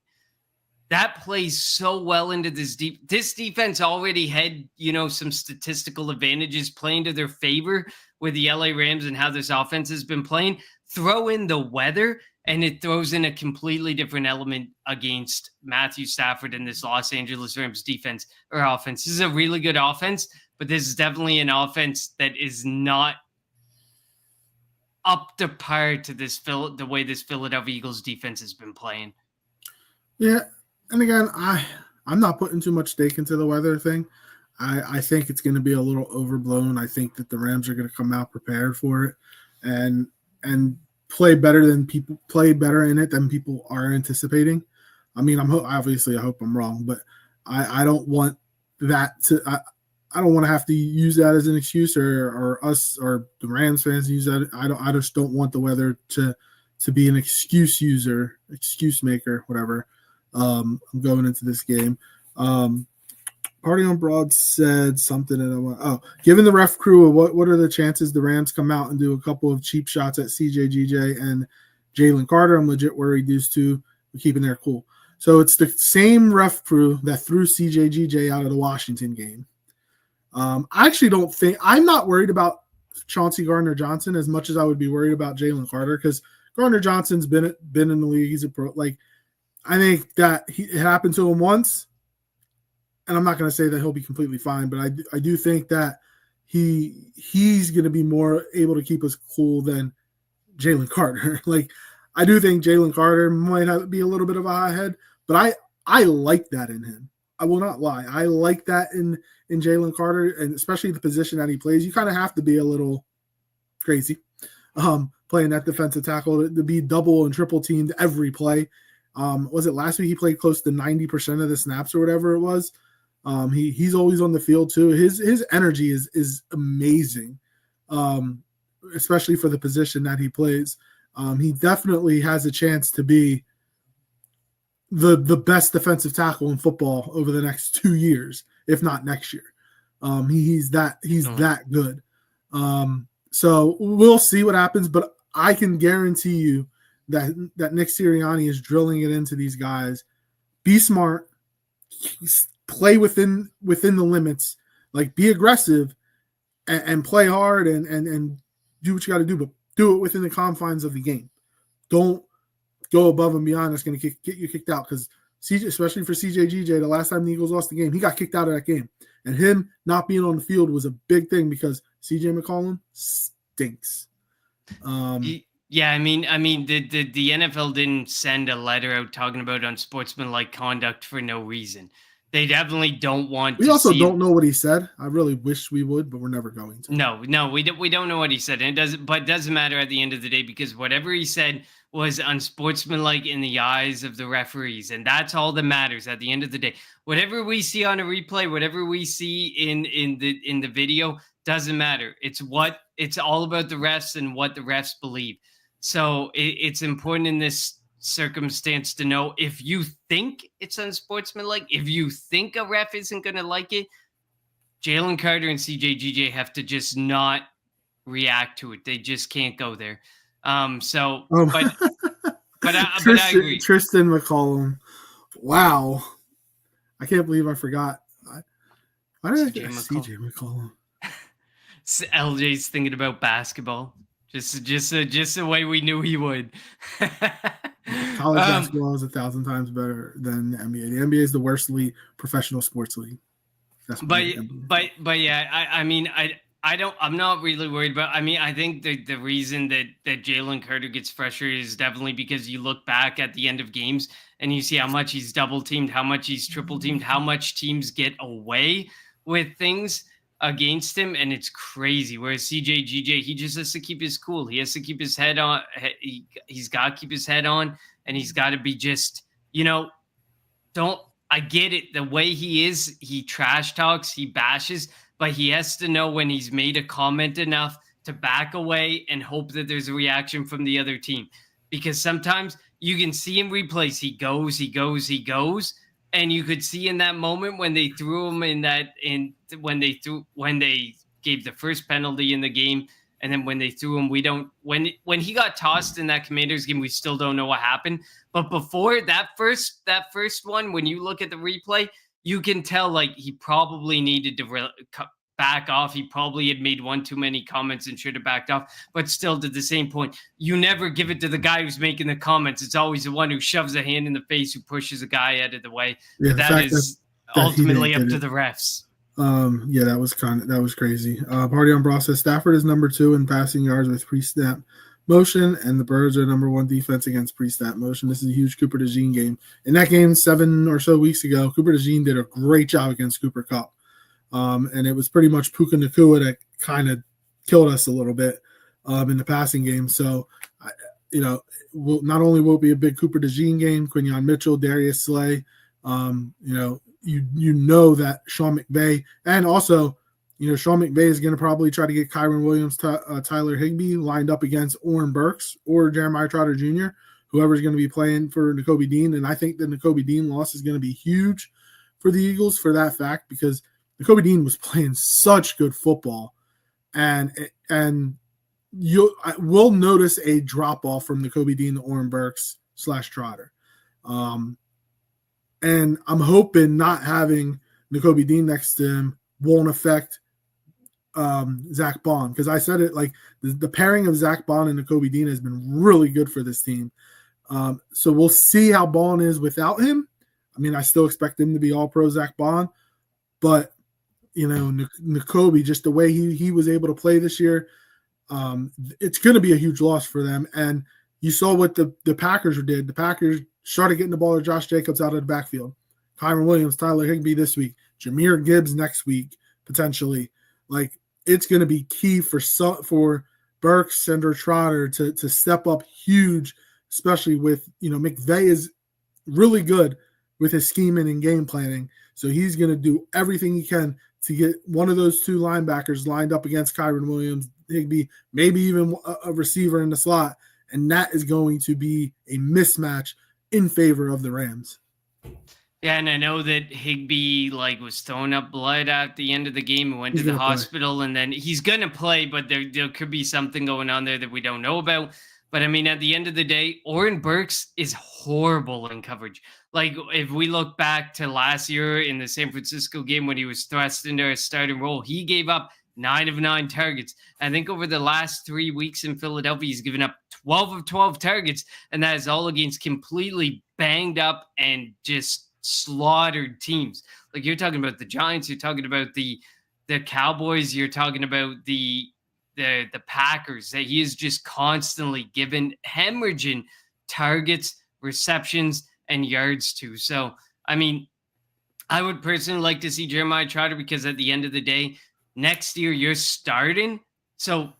That plays so well into this defense already had, some statistical advantages playing to their favor with the LA Rams and how this offense has been playing. Throw in the weather, and it throws in a completely different element against Matthew Stafford and this Los Angeles Rams defense or offense. This is a really good offense, but this is definitely an offense that is not up to par to the way this Philadelphia Eagles defense has been playing. Yeah. And again, I'm not putting too much stake into the weather thing. I think it's going to be a little overblown. I think that the Rams are going to come out prepared for it and play better in it than people are anticipating. I mean, I hope I'm wrong, but I don't want that to. I don't want to have to use that as an excuse or us or the Rams fans use that. I just don't want the weather to be an excuse maker, whatever. I'm going into this game. Party on Broad said something, and given the ref crew, what are the chances the Rams come out and do a couple of cheap shots at CJGJ and Jalen Carter? I'm legit worried these two are keeping their cool. So it's the same ref crew that threw CJGJ out of the Washington game. I actually don't think – I'm not worried about Chauncey Gardner-Johnson as much as I would be worried about Jalen Carter, because Gardner-Johnson's been in the league. He's a pro. Like, I think that it happened to him once, and I'm not going to say that he'll be completely fine, but I do think that he's going to be more able to keep us cool than Jalen Carter. Like, I do think Jalen Carter might be a little bit of a hothead, but I like that in him. I will not lie. I like that in Jalen Carter, and especially the position that he plays. You kind of have to be a little crazy playing that defensive tackle to be double and triple teamed every play. Was it last week he played close to 90% of the snaps or whatever it was? He's always on the field too. His energy is amazing, especially for the position that he plays. He definitely has a chance to be the best defensive tackle in football over the next 2 years, if not next year. He's that good. So we'll see what happens, but I can guarantee you that Nick Sirianni is drilling it into these guys. Be smart, play within the limits, like be aggressive and play hard and do what you got to do, but do it within the confines of the game. Don't go above and beyond. That's going to get you kicked out, because CJ, especially for CJGJ, the last time the Eagles lost the game, he got kicked out of that game. And him not being on the field was a big thing because CJ McCollum stinks. Yeah, I mean, the NFL didn't send a letter out talking about unsportsmanlike conduct for no reason. They definitely don't want. We also don't know what he said. I really wish we would, but we're never going to. No, we don't know what he said, and it doesn't matter at the end of the day, because whatever he said was unsportsmanlike in the eyes of the referees, and that's all that matters at the end of the day. Whatever we see on a replay, whatever we see in the video, doesn't matter. It's all about the refs and what the refs believe. So it's important in this circumstance to know, if you think it's unsportsmanlike, if you think a ref isn't going to like it, Jalen Carter and CJGJ have to just not react to it. They just can't go there. But I agree. Tristan McCollum. Wow. I can't believe I forgot. Why did I get CJ McCollum? LJ's thinking about basketball. Just the way we knew he would. College basketball is 1,000 times better than the NBA. The NBA is the worst league, professional sports league. But yeah, I'm not really worried about. I mean, I think the reason that Jalen Carter gets frustrated is definitely because you look back at the end of games and you see how much he's double teamed, how much he's triple teamed, how much teams get away with things against him, and it's crazy. Whereas CJGJ, he just has to keep his cool. He has to keep his head on. He's got to keep his head on, and he's got to be just, I get it. The way he is, he trash talks, he bashes, but he has to know when he's made a comment enough to back away and hope that there's a reaction from the other team. Because sometimes you can see in replays, he goes. And you could see in that moment when they threw him when they gave the first penalty in the game, and then when they threw him, when he got tossed in that Commanders game, we still don't know what happened. But before that first one, when you look at the replay, you can tell like he probably needed to back off. He probably had made one too many comments and should have backed off. But still, to the same point, you never give it to the guy who's making the comments. It's always the one who shoves a hand in the face, who pushes a guy out of the way. Yeah, that is ultimately up to the refs. Yeah, that was crazy. Party on Bra says Stafford is number 2 in passing yards with pre-snap motion, and the Birds are number 1 defense against pre-snap motion. This is a huge Cooper DeJean game. In that game 7 or so weeks ago, Cooper DeJean did a great job against Cooper Kupp. And it was pretty much Puka Nacua that kind of killed us a little bit in the passing game. So, not only will it be a big Cooper DeJean game, Quinyon Mitchell, Darius Slay, you know that Sean McVay, and also, Sean McVay is going to probably try to get Kyron Williams, Tyler Higbee lined up against Oren Burks or Jeremiah Trotter Jr., whoever's going to be playing for Nakobe Dean. And I think the Nakobe Dean loss is going to be huge for the Eagles for that fact, because Nakobe Dean was playing such good football, and we'll notice a drop off from Nakobe Dean to Oren Burks / Trotter. And I'm hoping not having Nakobe Dean next to him won't affect Zach Bond, because I said it, like the pairing of Zach Bond and Nakobe Dean has been really good for this team. So we'll see how Bond is without him. I mean, I still expect him to be all pro Zach Bond, but Nakobe, just the way he was able to play this year, it's going to be a huge loss for them. And you saw what the Packers did. The Packers started getting the ball to Josh Jacobs out of the backfield. Kyron Williams, Tyler Higbee this week, Jahmyr Gibbs next week, potentially. Like, it's going to be key for Burks and or Trotter to step up huge, especially with, McVay is really good with his scheming and game planning. So he's going to do everything he can to get one of those two linebackers lined up against Kyron Williams, Higbee, maybe even a receiver in the slot. And that is going to be a mismatch in favor of the Rams. Yeah, and I know that Higbee was throwing up blood at the end of the game and went to the hospital, and then he's gonna play, but there could be something going on there that we don't know about. But I mean, at the end of the day, Oren Burks is horrible in coverage. Like, if we look back to last year in the San Francisco game when he was thrust into a starting role, he gave up 9 of 9 targets. I think over the last 3 weeks in Philadelphia, he's given up 12 of 12 targets, and that is all against completely banged up and just slaughtered teams. Like, you're talking about the Giants, you're talking about the Cowboys, you're talking about the Packers, that he is just constantly given hemorrhaging targets, receptions, and yards to. So, I mean, I would personally like to see Jeremiah Trotter, because at the end of the day, next year you're starting. So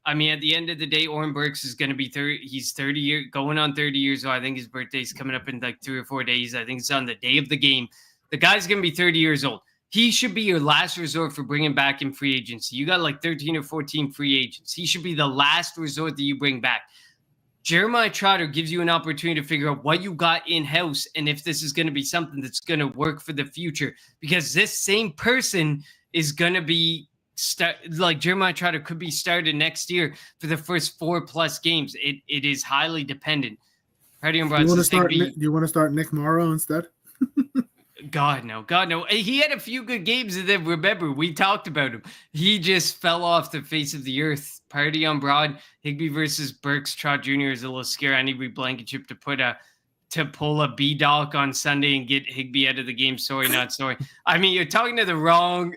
I mean, at the end of the day, Oren Burks is going to be 30. He's going on 30 years old. I think his birthday's coming up in like 3 or 4 days. I think it's on the day of the game. The guy's going to be 30 years old. He should be your last resort for bringing back in free agency. You got like 13 or 14 free agents. He should be the last resort that you bring back. Jeremiah Trotter gives you an opportunity to figure out what you got in-house and if this is going to be something that's going to work for the future. Because this same person is going to be Jeremiah Trotter could be started next year for the first 4+ games. It is highly dependent. Do you want to start Nick Morrow instead? God no. He had a few good games, and then remember, we talked about him. He just fell off the face of the earth. Party on Broad. Higbee versus Burks. Trot Jr. is a little scary. I need Blankenship to pull a B-Doc on Sunday and get Higbee out of the game. Sorry, not sorry. I mean, you're talking to the wrong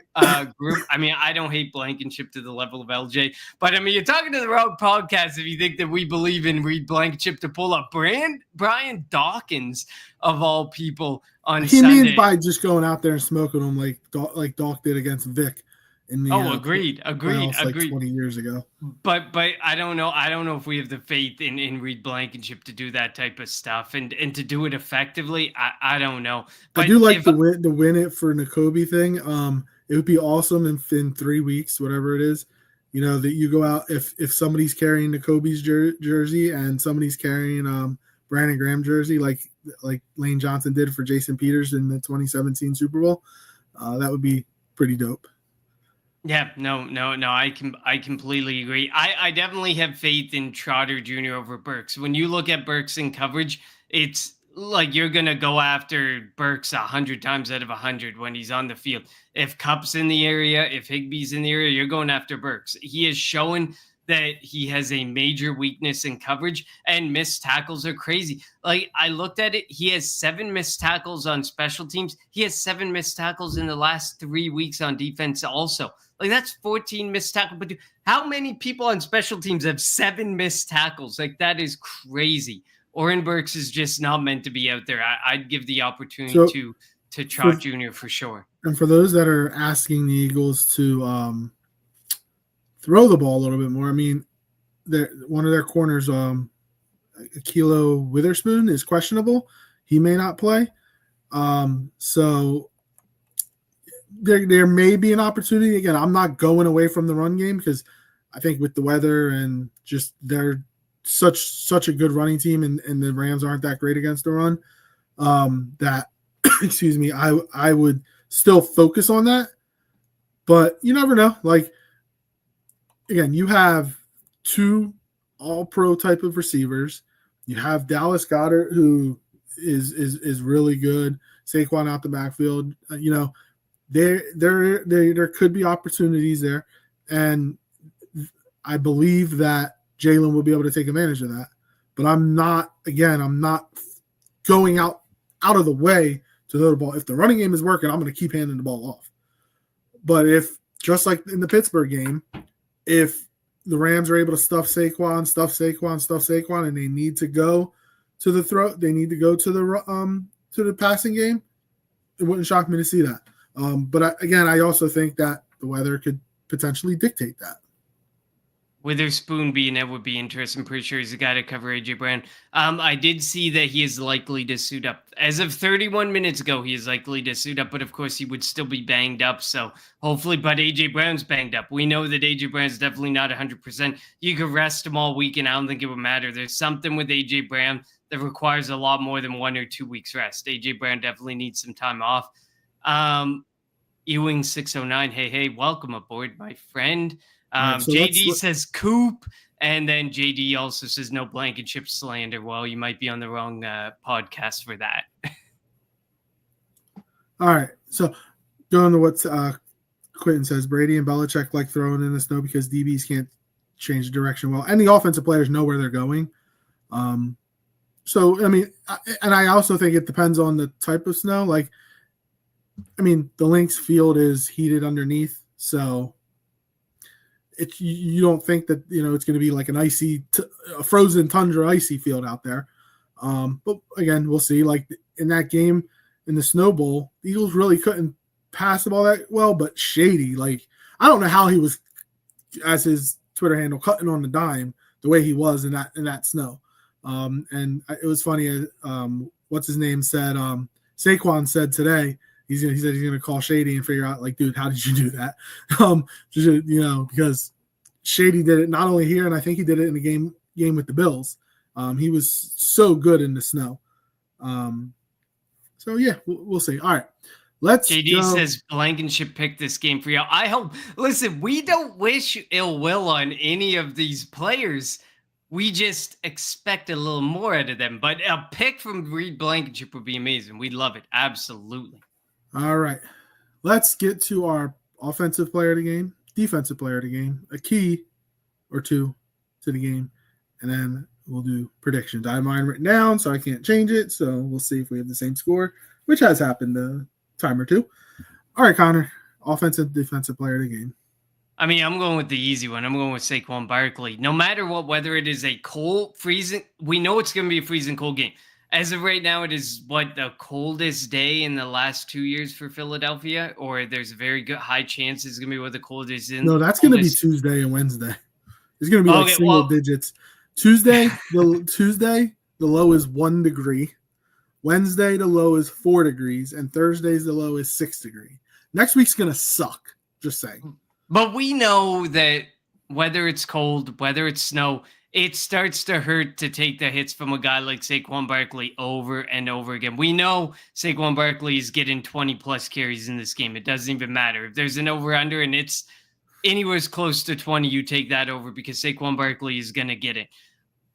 group. I mean, I don't hate Blankenship to the level of LJ, but I mean, you're talking to the wrong podcast if you think that we believe in Reed Blankenship to pull up Brian Dawkins, of all people, on Sunday. He means by just going out there and smoking them like Doc did against Vic. Agreed. Like 20 years ago. But I don't know. I don't know if we have the faith in Reed Blankenship to do that type of stuff and to do it effectively. I don't know. But I do like the win it for Nakobe thing. It would be awesome in 3 weeks, whatever it is. That you go out if somebody's carrying Nakobe's jersey and somebody's carrying Brandon Graham jersey, like Lane Johnson did for Jason Peters in the 2017 Super Bowl. That would be pretty dope. Yeah, no. I completely agree. I definitely have faith in Trotter Jr. over Burks. When you look at Burks in coverage, it's like you're going to go after Burks 100 times out of 100 when he's on the field. If Kupp's in the area, if Higbee's in the area, you're going after Burks. He has shown that he has a major weakness in coverage, and missed tackles are crazy. Like, I looked at it. He has 7 missed tackles on special teams. He has 7 missed tackles in the last 3 weeks on defense also. Like, that's 14 missed tackles. But how many people on special teams have 7 missed tackles? Like, that is crazy. Oren Burks is just not meant to be out there. I'd give the opportunity to Trot Jr. for sure. And for those that are asking the Eagles to throw the ball a little bit more, I mean, one of their corners, Akilo Witherspoon, is questionable. He may not play. So there may be an opportunity. Again, I'm not going away from the run game because I think with the weather and just they're such a good running team, and the Rams aren't that great against the run, that excuse me, I would still focus on that. But you never know. Like, again, you have 2 all-pro type of receivers. You have Dallas Goedert, who is really good. Saquon out the backfield. There could be opportunities there. And I believe that Jalen will be able to take advantage of that. But I'm not going out of the way to throw the ball. If the running game is working, I'm going to keep handing the ball off. But if, just like in the Pittsburgh game, if the Rams are able to stuff Saquon, and they need to go to the throw, they need to go to the passing game, it wouldn't shock me to see that. But I also think that the weather could potentially dictate that. Witherspoon being it would be interesting. I'm pretty sure he's the guy to cover AJ Brown. I did see that he is likely to suit up. As of 31 minutes ago, he is likely to suit up, but of course he would still be banged up. So hopefully, but AJ Brown's banged up. We know that AJ Brown's definitely not 100%. You could rest him all week, and I don't think it would matter. There's something with AJ Brown that requires a lot more than 1 or 2 weeks rest. AJ Brown definitely needs some time off. Ewing 609. Hey, welcome aboard, my friend. Right, so JD says Coop, and then JD also says no Blankenship slander. Well, you might be on the wrong podcast for that. All right, so going to what Quentin says, Brady and Belichick like throwing in the snow because DBs can't change the direction well, and the offensive players know where they're going. So, I mean, and I also think it depends on the type of snow. Like, I mean, the Lynx field is heated underneath, so you don't think that, it's going to be like an a frozen tundra icy field out there. But again, we'll see. Like in that game in the Snow Bowl, the Eagles really couldn't pass the ball that well, but Shady, like, I don't know how he was, as his Twitter handle, cutting on the dime the way he was in that snow. And it was funny. What's his name said, Saquon said today, he said he's going to call Shady and figure out, like, dude, how did you do that? Because Shady did it not only here, and I think he did it in the game with the Bills. He was so good in the snow. So, yeah, we'll see. All right. JD says Blankenship picked this game for you. I hope. Listen, we don't wish ill will on any of these players. We just expect a little more out of them. But a pick from Reed Blankenship would be amazing. We'd love it. Absolutely. All right. Let's get to our offensive player of the game, defensive player of the game, a key or two to the game, and then we'll do predictions. I have mine written down, so I can't change it. So we'll see if we have the same score, which has happened a time or two. All right, Connor, offensive, defensive player of the game. I mean, I'm going with the easy one. I'm going with Saquon Barkley. No matter what, whether it is a cold, freezing, we know it's going to be a freezing cold game. As of right now, it is the coldest day in the last 2 years for Philadelphia, or there's a very good high chance it's going to be what the coldest is. No, that's going to be Tuesday and Wednesday. It's going to be single digits. Tuesday, the low is 1 degree. Wednesday, the low is 4 degrees, and Thursday's the low is 6 degrees. Next week's going to suck, just saying. But we know that whether it's cold, whether it's snow, it starts to hurt to take the hits from a guy like Saquon Barkley over and over again. We know Saquon Barkley is getting 20-plus carries in this game. It doesn't even matter. If there's an over-under and it's anywhere close to 20, you take that over because Saquon Barkley is going to get it.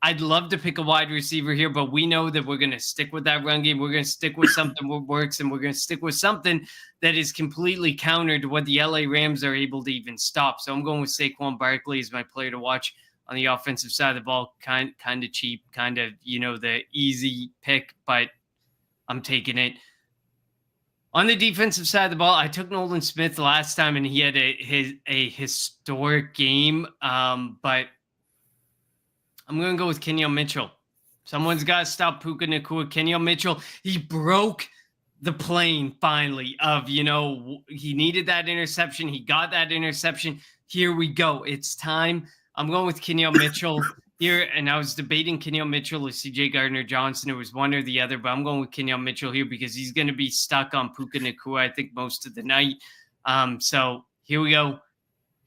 I'd love to pick a wide receiver here, but we know that we're going to stick with that run game. We're going to stick with something that works, and we're going to stick with something that is completely counter to what the LA Rams are able to even stop. So I'm going with Saquon Barkley as my player to watch on the offensive side of the ball. Kind of cheap, kind of, the easy pick, but I'm taking it. On the defensive side of the ball, I took Nolan Smith last time, and he had a historic game, but I'm going to go with Kenyon Mitchell. Someone's got to stop Puka Nacua. Kenyon Mitchell, he broke the plane finally of, he needed that interception. He got that interception. Here we go. It's time. I'm going with Kenyon Mitchell here, and I was debating Kenyon Mitchell or CJ Gardner-Johnson. It was one or the other, but I'm going with Kenyon Mitchell here because he's going to be stuck on Puka Nacua, I think, most of the night. So here we go.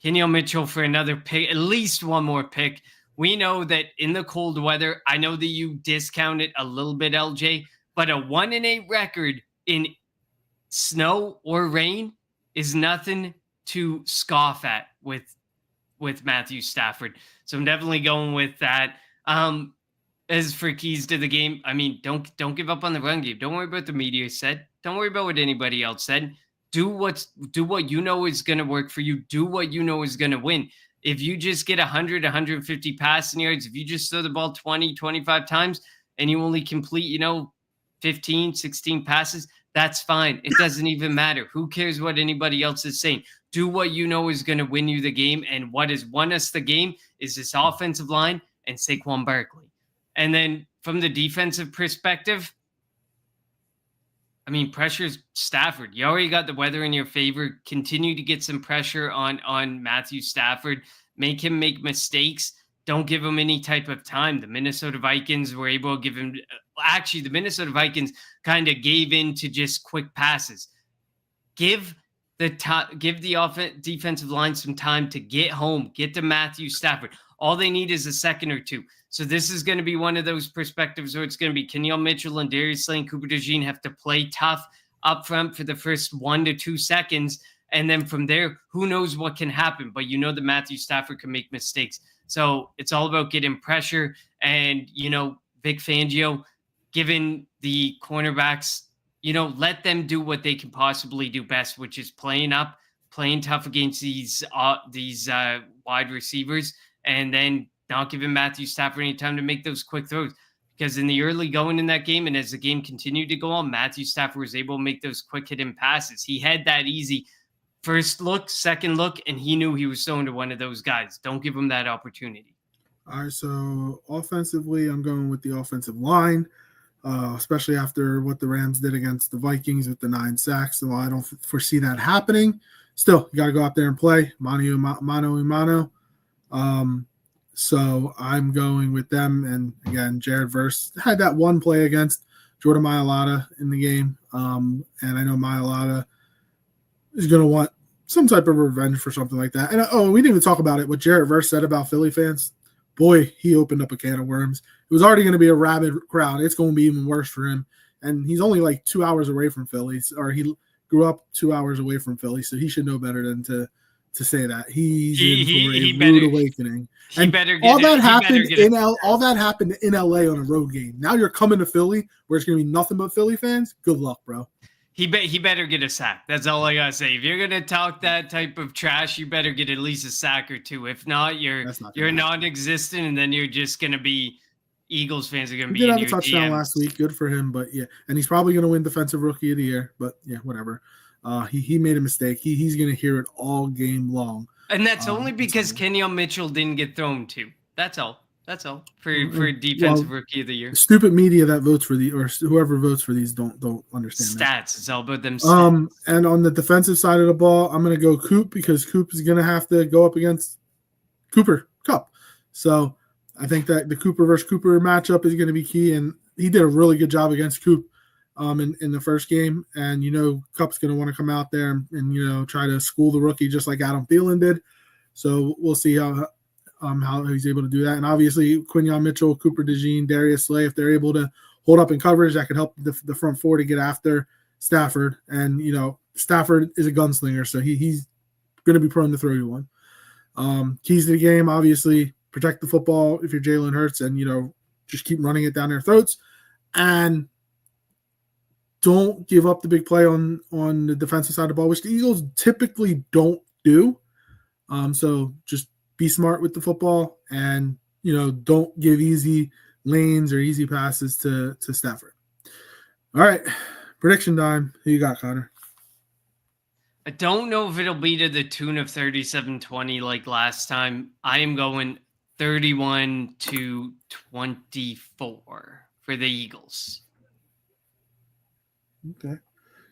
Kenyon Mitchell for another pick, at least one more pick. We know that in the cold weather, I know that you discount it a little bit, LJ, but a 1-8 record in snow or rain is nothing to scoff at with Matthew Stafford. So I'm definitely going with that. As for keys to the game, I mean, don't give up on the run game. Don't worry about the media said. Don't worry about what anybody else said. do what you know is going to work for you. Do what you know is going to win. If you just get 100, 150 passing yards, if you just throw the ball 20, 25 times and you only complete, 15, 16 passes, that's fine. It doesn't even matter. Who cares what anybody else is saying? Do what you know is going to win you the game. And what has won us the game is this offensive line and Saquon Barkley. And then from the defensive perspective, I mean, pressure's Stafford. You already got the weather in your favor. Continue to get some pressure on Matthew Stafford. Make him make mistakes. Don't give him any type of time. The Minnesota Vikings were able to give him. Actually, the Minnesota Vikings kind of gave in to just quick passes. Give the defensive line some time to get home. Get to Matthew Stafford. All they need is a second or two. So this is going to be one of those perspectives where it's going to be Kenyon Mitchell and Darius Slay and Cooper DeJean have to play tough up front for the first 1 to 2 seconds. And then from there, who knows what can happen. But you know that Matthew Stafford can make mistakes. So it's all about getting pressure. And, Vic Fangio, given the cornerbacks, let them do what they can possibly do best, which is playing tough against these wide receivers, and then not giving Matthew Stafford any time to make those quick throws. Because in the early going in that game, and as the game continued to go on, Matthew Stafford was able to make those quick hitting passes. He had that easy first look, second look, and he knew he was throwing to one of those guys. Don't give him that opportunity. All right, so offensively, I'm going with the offensive line, especially after what the Rams did against the Vikings with the 9 sacks. So I don't foresee that happening. Still, you got to go out there and play mano a mano. So I'm going with them. And again, Jared Verse had that one play against Jordan Mailata in the game. And I know Mailata is going to want some type of revenge for something like that. And we didn't even talk about it. What Jared Verse said about Philly fans, boy, he opened up a can of worms. It was already going to be a rabid crowd. It's going to be even worse for him. And he's only like 2 hours away from Philly, or he grew up 2 hours away from Philly. So he should know better than to say that. He's in for a rude awakening. And all that happened in LA on a road game. Now you're coming to Philly where it's going to be nothing but Philly fans. Good luck, bro. He better get a sack. That's all I gotta say. If you're gonna talk that type of trash, you better get at least a sack or two. If not, you're non-existent, and then you're just gonna be Eagles fans are gonna be. He did have a touchdown last week. Good for him, but yeah, and he's probably gonna win Defensive Rookie of the Year. But yeah, whatever. He made a mistake. He's gonna hear it all game long. And that's only because Kenyon Mitchell didn't get thrown to. That's all. That's all for Defensive Rookie of the Year. Stupid media that votes for or whoever votes for these don't understand stats. It's all about them stats. And on the defensive side of the ball, I'm going to go Coop because Coop is going to have to go up against Cooper Kupp. So I think that the Cooper versus Cooper matchup is going to be key, and he did a really good job against Coop in the first game. And Kupp's going to want to come out there and try to school the rookie just like Adam Thielen did. So we'll see how he's able to do that. And obviously, Quinyon Mitchell, Cooper DeJean, Darius Slay, if they're able to hold up in coverage, that could help the front four to get after Stafford. And, Stafford is a gunslinger, so he's going to be prone to throw you one. Keys to the game, obviously, protect the football if you're Jalen Hurts and, just keep running it down their throats. And don't give up the big play on the defensive side of the ball, which the Eagles typically don't do. So just be smart with the football and, don't give easy lanes or easy passes to Stafford. All right. Prediction time. Who you got, Connor? I don't know if it'll be to the tune of 37-20 like last time. I am going 31-24 for the Eagles. Okay.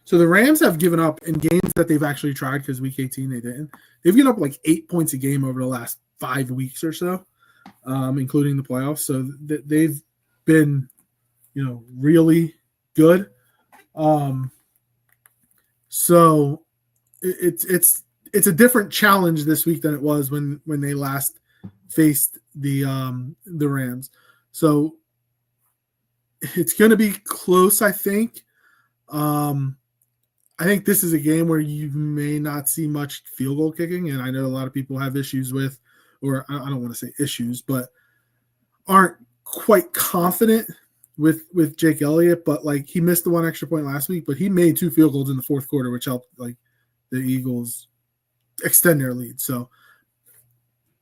So the Rams have given up in games that they've actually tried because week 18 they didn't. They've given up like 8 points a game over the last 5 weeks or so, including the playoffs. So they've been, really good. So it's a different challenge this week than it was when they last faced the Rams. So it's going to be close, I think. I think this is a game where you may not see much field goal kicking, and I know a lot of people have issues with, or I don't want to say issues, but aren't quite confident with Jake Elliott. But like he missed the one extra point last week, but he made 2 field goals in the fourth quarter, which helped like the Eagles extend their lead. So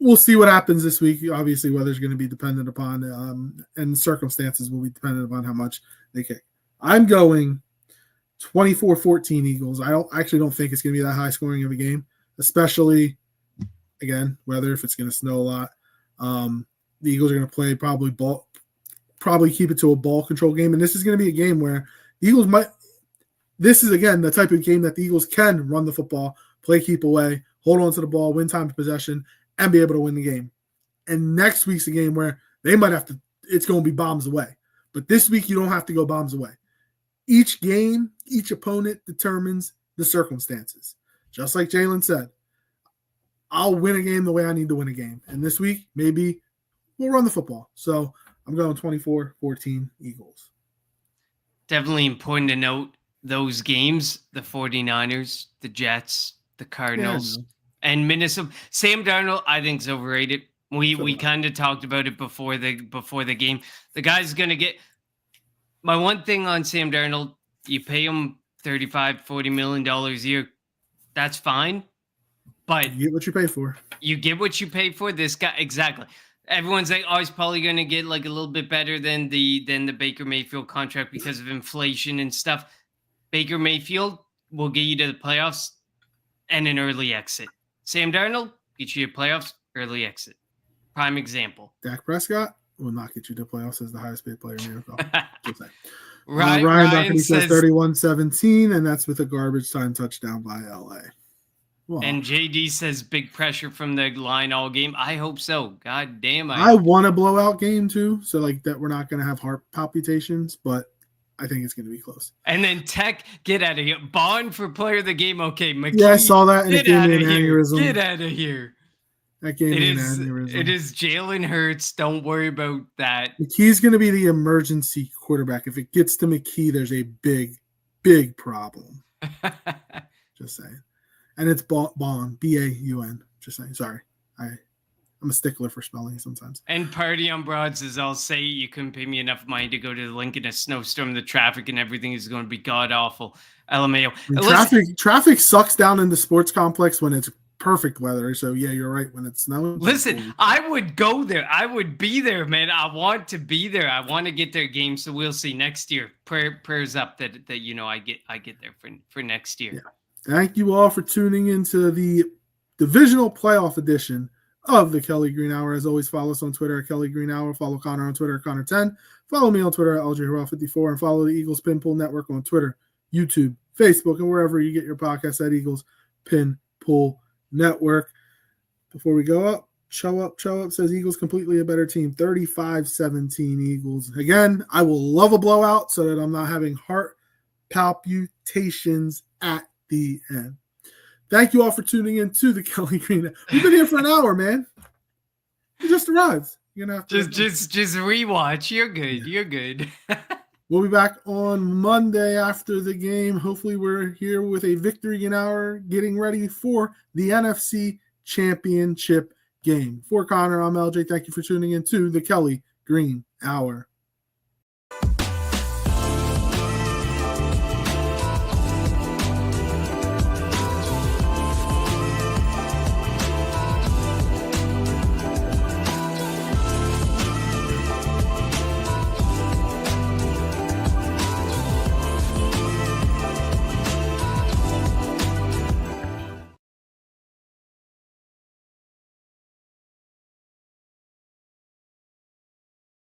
we'll see what happens this week. Obviously, weather's going to be dependent upon, and circumstances will be dependent upon how much they kick. I'm going 24-14 Eagles. I don't think it's going to be that high scoring of a game, especially, again, weather, if it's going to snow a lot. The Eagles are going to play probably keep it to a ball control game, and this is going to be a game where the Eagles might – this is, again, the type of game that the Eagles can run the football, play keep away, hold on to the ball, win time to possession, and be able to win the game. And next week's a game where they might have to – it's going to be bombs away. But this week you don't have to go bombs away. Each game, each opponent determines the circumstances. Just like Jalen said, I'll win a game the way I need to win a game. And this week, maybe we'll run the football. So I'm going 24-14 Eagles. Definitely important to note those games, the 49ers, the Jets, the Cardinals, and Minnesota. Sam Darnold, I think, is overrated. We kind of talked about it before the game. The guy's going to get – my one thing on Sam Darnold, you pay him $35-40 million a year. That's fine. But you get what you pay for. You get what you pay for. This guy, exactly. Everyone's like, oh, he's probably going to get like a little bit better than the Baker Mayfield contract because of inflation and stuff. Baker Mayfield will get you to the playoffs and an early exit. Sam Darnold gets you to playoffs, early exit. Prime example. Dak Prescott will not get you to playoffs as the highest paid player in the NFL. Ryan Doherty says 31-17, and that's with a garbage time touchdown by LA. Well, and JD says big pressure from the line all game. I hope so. God damn. I want a blowout game too, so like that we're not going to have heart palpitations, but I think it's going to be close. And then Tech, get out of here. Bond for player of the game. Okay, McKee, yeah, I saw that, and it gave me an aneurysm. Get out of here. That gave me an aneurysm. It is Jalen Hurts. Don't worry about that. McKee's going to be the emergency quarterback. If it gets to McKee, there's a big, big problem. Just saying. And it's Baun, B-A-U-N. Just saying. Sorry. I'm a stickler for spelling sometimes. And Party on Broad says, I'll say you couldn't pay me enough money to go to the link in a snowstorm. The traffic and everything is going to be god-awful. LMAO. Traffic sucks down in the sports complex when it's perfect weather. So, yeah, you're right. When it's snowing. Listen, I would go there. I would be there, man. I want to be there. I want to get their game. So we'll see next year. Prayers up that I get there for next year. Yeah. Thank you all for tuning into the divisional playoff edition of the Kelly Green Hour. As always, follow us on Twitter at Kelly Green Hour. Follow Connor on Twitter at Connor10. Follow me on Twitter at LJHurrell54. And follow the Eagles Pin Pull Network on Twitter, YouTube, Facebook, and wherever you get your podcasts at Eagles Pin Pull Network. Before we go up, Show Up says Eagles completely a better team. 35-17 Eagles. Again, I will love a blowout so that I'm not having heart palpitations at the end. Thank you all for tuning in to the Kelly Green. We've been here for an hour, man. We just arrived. You're gonna have to just rewatch. You're good. You're good. We'll be back on Monday after the game. Hopefully, we're here with a victory in hour, getting ready for the NFC Championship game. For Connor, I'm LJ. Thank you for tuning in to the Kelly Green Hour.